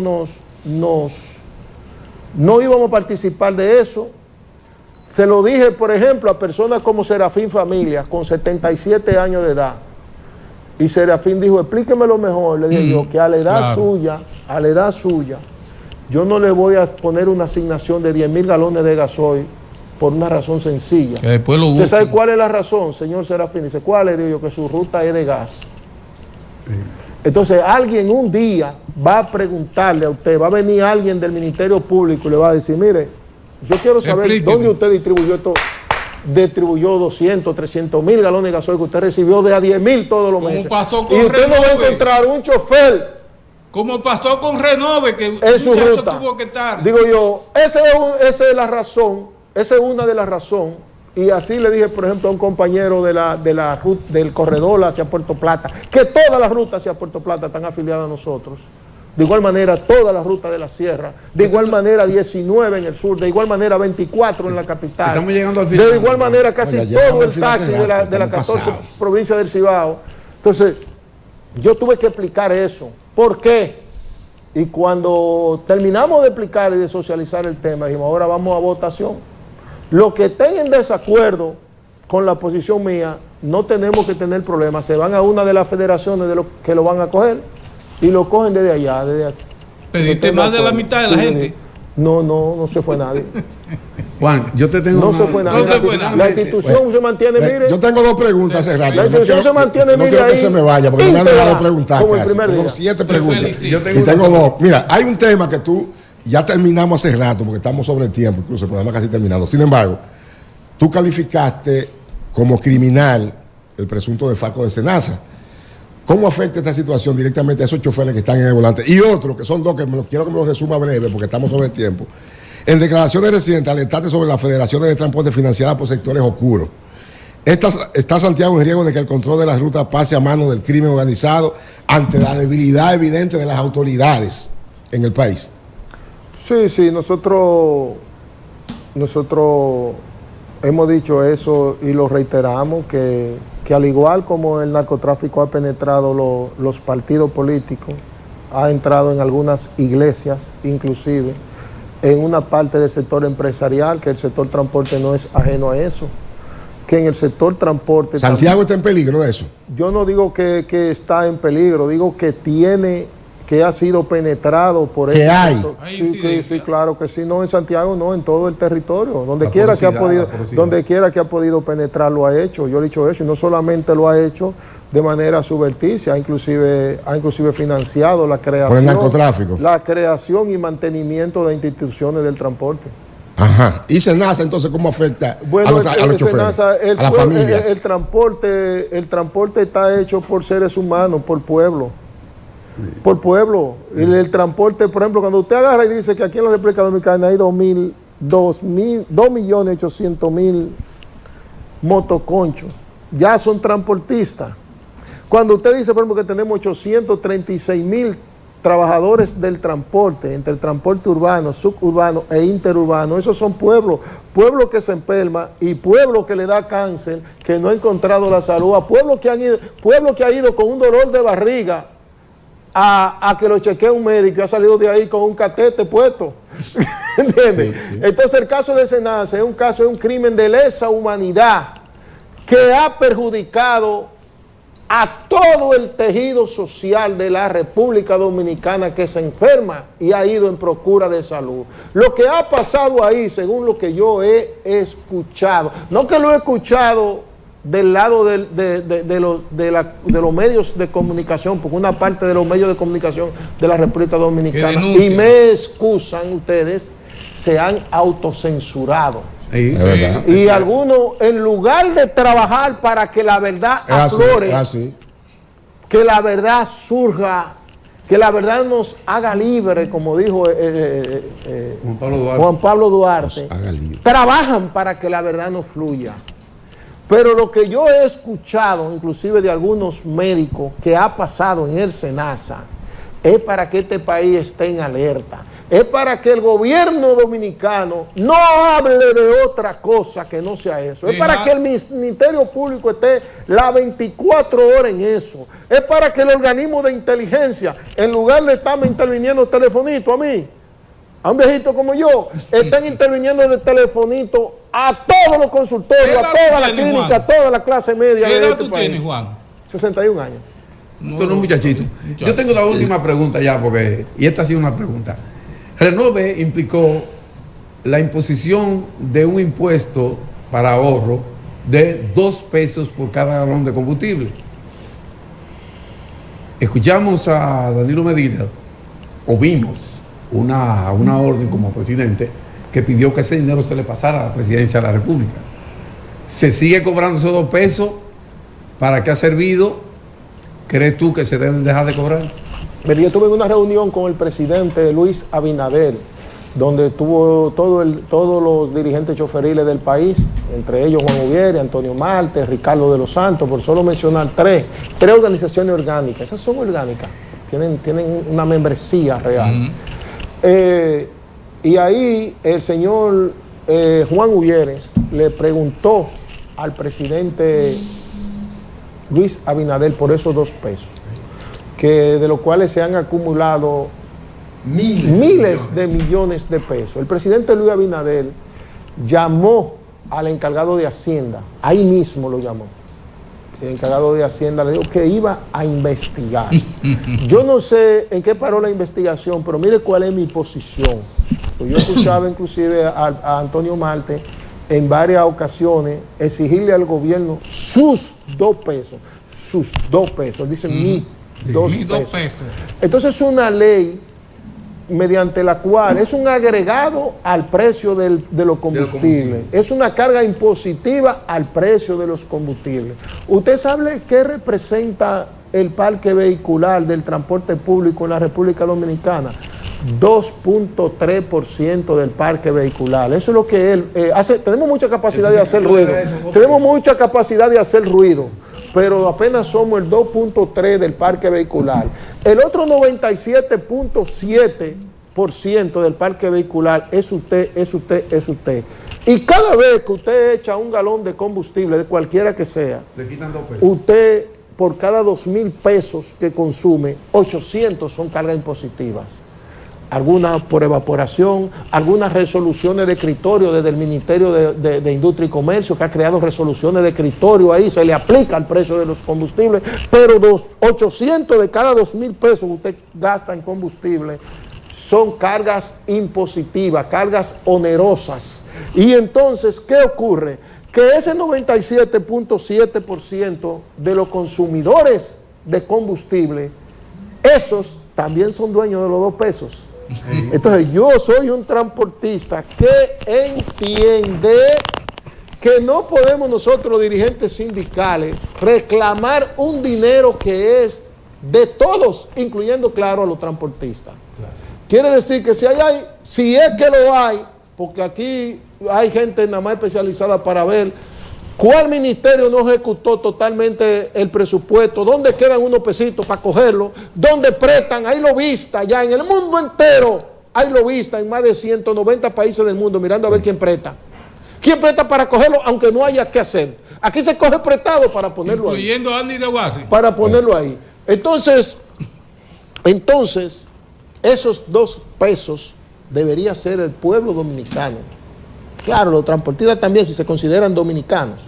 no íbamos a participar de eso, se lo dije, por ejemplo, a personas como Serafín Familia, con 77 años de edad. Y Serafín dijo, explíquemelo mejor. Le dije yo que a la edad suya, yo no le voy a poner una asignación de 10,000 galones de gasoil por una razón sencilla. ¿Usted sabe cuál es la razón, señor Serafín? Dice, ¿cuál es? Digo yo, que su ruta es de gas. Sí. Entonces, alguien un día va a preguntarle a usted, va a venir alguien del Ministerio Público y le va a decir, mire, yo quiero saber dónde usted distribuyó esto. Distribuyó 200, 300 mil galones de gasoil que usted recibió de a 10,000 todos los meses. Pasó con y usted no va a encontrar un chofer. Como pasó con Renove, que en su ruta tuvo que estar. Digo yo, esa es la razón, esa es una de las razones Y así le dije, por ejemplo, a un compañero del corredor hacia Puerto Plata, que todas las rutas hacia Puerto Plata están afiliadas a nosotros. De igual manera, todas las rutas de la sierra. De igual manera, 19 en el sur. De igual manera, 24 en la capital. Estamos llegando al final. De igual manera, casi todo el taxi de las 14 provincias del Cibao. Entonces, yo tuve que explicar eso. ¿Por qué? Y cuando terminamos de explicar y de socializar el tema, dijimos, ahora vamos a votación. Los que estén en desacuerdo con la posición mía, no tenemos que tener problemas. Se van a una de las federaciones de los que lo van a coger y lo cogen desde allá, desde aquí. ¿Pediste más de la mitad de la gente? No se fue nadie. Juan, yo te tengo No se fue nadie. La institución se mantiene, mire. Yo tengo 2 preguntas hace rato. La institución se mantiene, no quiero que se me vaya, porque me han dejado preguntar como el casi. primer Tengo día. 7 preguntas. Yo Y tengo 2. Mira, hay un tema que tú ya terminamos hace rato, porque estamos sobre el tiempo, incluso el programa casi terminado. Sin embargo, tú calificaste como criminal el presunto desfalco de Senasa. ¿Cómo afecta esta situación directamente a esos choferes que están en el volante? Y otros, que son 2, que quiero que me lo resuma breve, porque estamos sobre el tiempo. En declaraciones recientes, alertaste sobre las federaciones de transporte financiadas por sectores oscuros. ¿Está Santiago en riesgo de que el control de las rutas pase a manos del crimen organizado ante la debilidad evidente de las autoridades en el país? Sí, nosotros hemos dicho eso y lo reiteramos, que al igual como el narcotráfico ha penetrado los partidos políticos, ha entrado en algunas iglesias, inclusive, en una parte del sector empresarial, que el sector transporte no es ajeno a eso, que en el sector transporte... ¿Santiago está en peligro de eso? Yo no digo que está en peligro, digo que ha sido penetrado por ¿Que hay? Sí, claro que sí, no en Santiago, no, en todo el territorio, donde quiera que ha podido penetrar lo ha hecho. Yo le he dicho eso, y no solamente lo ha hecho de manera subverticia, ha inclusive financiado la creación, por el narcotráfico, la creación y mantenimiento de instituciones del transporte. Ajá. ¿Y Senasa entonces cómo afecta a los choferes, Senasa, a las familias? El transporte está hecho por seres humanos, por pueblo. Por pueblo. El transporte, por ejemplo, cuando usted agarra y dice que aquí en la República Dominicana hay 2.800.000 motoconchos, ya son transportistas. Cuando usted dice, por ejemplo, que tenemos 836.000 trabajadores del transporte, entre el transporte urbano, suburbano e interurbano, esos son pueblos que se enferman y pueblo que le da cáncer, que no ha encontrado la salud, a pueblo que ha ido con un dolor de barriga a que lo chequee un médico y ha salido de ahí con un catete puesto. ¿Entiendes? Sí. Entonces el caso de Senasa es un crimen de lesa humanidad que ha perjudicado a todo el tejido social de la República Dominicana, que se enferma y ha ido en procura de salud. Lo que ha pasado ahí, según lo que yo he escuchado, no que lo he escuchado del lado de los medios de comunicación, porque una parte de los medios de comunicación de la República Dominicana, y me excusan ustedes, se han autocensurado. Sí, y algunos, en lugar de trabajar para que la verdad aflore, que la verdad surja, que la verdad nos haga libre, como dijo Juan Pablo Duarte, trabajan para que la verdad no fluya. Pero lo que yo he escuchado, inclusive de algunos médicos, que ha pasado en el Senasa, es para que este país esté en alerta. Es para que el gobierno dominicano no hable de otra cosa que no sea eso. Es para que el Ministerio Público esté las 24 horas en eso. Es para que el organismo de inteligencia, en lugar de estarme interviniendo el telefonito a mí, a un viejito como yo, están interviniendo en el telefonito a todos los consultorios, a toda la clínica, a toda la clase media. ¿Qué edad tú tienes, Juan? 61 años. Son un muchachito. Yo tengo la última pregunta ya, y esta ha sido una pregunta. Renove implicó la imposición de un impuesto para ahorro de 2 pesos por cada galón de combustible. Escuchamos a Danilo Medina, o vimos una orden como presidente que pidió que ese dinero se le pasara a la presidencia de la República. ¿Se sigue cobrando esos 2 pesos? ¿Para qué ha servido? ¿Crees tú que se deben dejar de cobrar? Pero yo tuve una reunión con el presidente Luis Abinader, donde estuvo todos los dirigentes choferiles del país, entre ellos Juan Ubiere, Antonio Marte, Ricardo de los Santos, por solo mencionar tres organizaciones orgánicas. Esas son orgánicas, tienen una membresía real. Y ahí el señor Juan Ubiere le preguntó al presidente Luis Abinader por esos 2 pesos, que de los cuales se han acumulado miles de millones de pesos. El presidente Luis Abinader llamó al encargado de Hacienda, ahí mismo lo llamó. El encargado de Hacienda le dijo que iba a investigar. Yo no sé en qué paró la investigación, pero mire cuál es mi posición. Pues yo he escuchado inclusive a Antonio Marte en varias ocasiones exigirle al gobierno sus 2 pesos. Sus 2 pesos. Dicen mis 2 pesos. Entonces es una ley mediante la cual es un agregado al precio de los combustibles. Es una carga impositiva al precio de los combustibles. ¿Usted sabe qué representa el parque vehicular del transporte público en la República Dominicana? 2.3% del parque vehicular. Eso es lo que él hace. Tenemos mucha capacidad de hacer ruido. Tenemos mucha capacidad de hacer ruido, pero apenas somos el 2.3% del parque vehicular. El otro 97.7% del parque vehicular es usted. Y cada vez que usted echa un galón de combustible, de cualquiera que sea, le quitan 2 pesos. Usted, por cada 2.000 pesos que consume, 800 son cargas impositivas. Algunas por evaporación, algunas resoluciones de escritorio desde el Ministerio de Industria y Comercio, que ha creado resoluciones de escritorio ahí, se le aplica el precio de los combustibles, pero 800 de cada 2.000 pesos que usted gasta en combustible son cargas impositivas, cargas onerosas. Y entonces, ¿qué ocurre? Que ese 97.7% de los consumidores de combustible, esos también son dueños de los 2 pesos. Entonces yo soy un transportista que entiende que no podemos nosotros, los dirigentes sindicales, reclamar un dinero que es de todos, incluyendo, claro, a los transportistas. Claro. Quiere decir que si es que lo hay, porque aquí hay gente nada más especializada para ver cuál ministerio no ejecutó totalmente el presupuesto, dónde quedan unos pesitos para cogerlo, dónde prestan, hay lobistas ya en el mundo entero, hay lobistas en más de 190 países del mundo mirando a ver quién presta. ¿Quién presta para cogerlo aunque no haya que hacer? Aquí se coge prestado para ponerlo incluyendo ahí. Andy de Barry. Para ponerlo ahí. Entonces, esos 2 pesos debería ser el pueblo dominicano. Claro, los transportistas también, si se consideran dominicanos,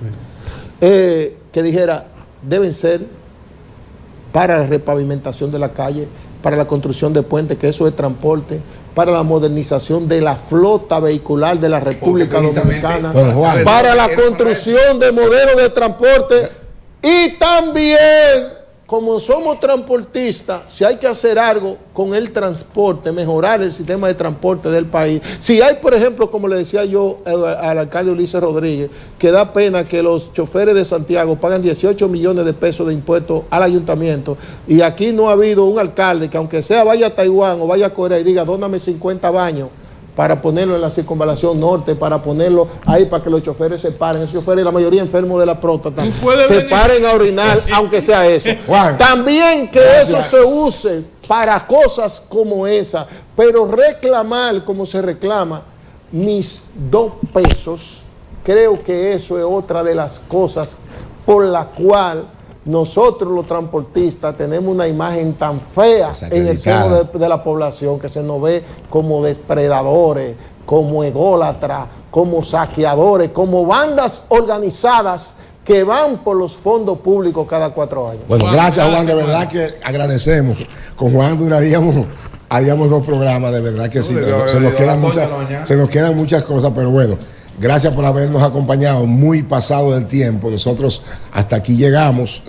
que dijera, deben ser para la repavimentación de la calle, para la construcción de puentes, que eso es transporte, para la modernización de la flota vehicular de la República Dominicana, para la construcción de modelos de transporte y también, como somos transportistas, si hay que hacer algo con el transporte, mejorar el sistema de transporte del país. Si hay, por ejemplo, como le decía yo al alcalde Ulises Rodríguez, que da pena que los choferes de Santiago pagan 18 millones de pesos de impuestos al ayuntamiento, y aquí no ha habido un alcalde que, aunque sea vaya a Taiwán o vaya a Corea y diga, dóname 50 baños para ponerlo en la circunvalación norte, para ponerlo ahí para que los choferes se paren. Esos choferes, la mayoría enfermos de la próstata, se paren a orinar, aunque sea eso. Juan, también que gracias. Eso se use para cosas como esa, pero reclamar como se reclama mis 2 pesos, creo que eso es otra de las cosas por la cual nosotros los transportistas tenemos una imagen tan fea en el seno de la población, que se nos ve como depredadores, como ególatras, como saqueadores, como bandas organizadas que van por los fondos públicos cada 4 años. Bueno, gracias Juan, de verdad que agradecemos. Con Juan haríamos 2 programas, de verdad que sí. Se nos quedan muchas cosas, pero bueno. Gracias por habernos acompañado, muy pasado del tiempo. Nosotros hasta aquí llegamos.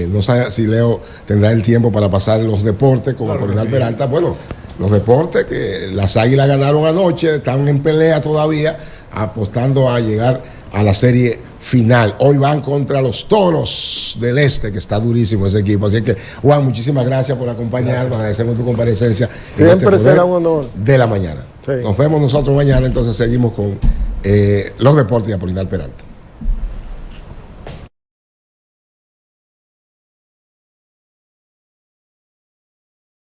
No sé si Leo tendrá el tiempo para pasar los deportes con Apolinar Peralta. Bueno, los deportes que las Águilas ganaron anoche, están en pelea todavía, apostando a llegar a la serie final. Hoy van contra los Toros del Este, que está durísimo ese equipo. Así que, Juan, muchísimas gracias por acompañarnos. Agradecemos tu comparecencia. Siempre será un honor. De la mañana. Sí. Nos vemos nosotros mañana, entonces seguimos con los deportes de Apolinar Peralta.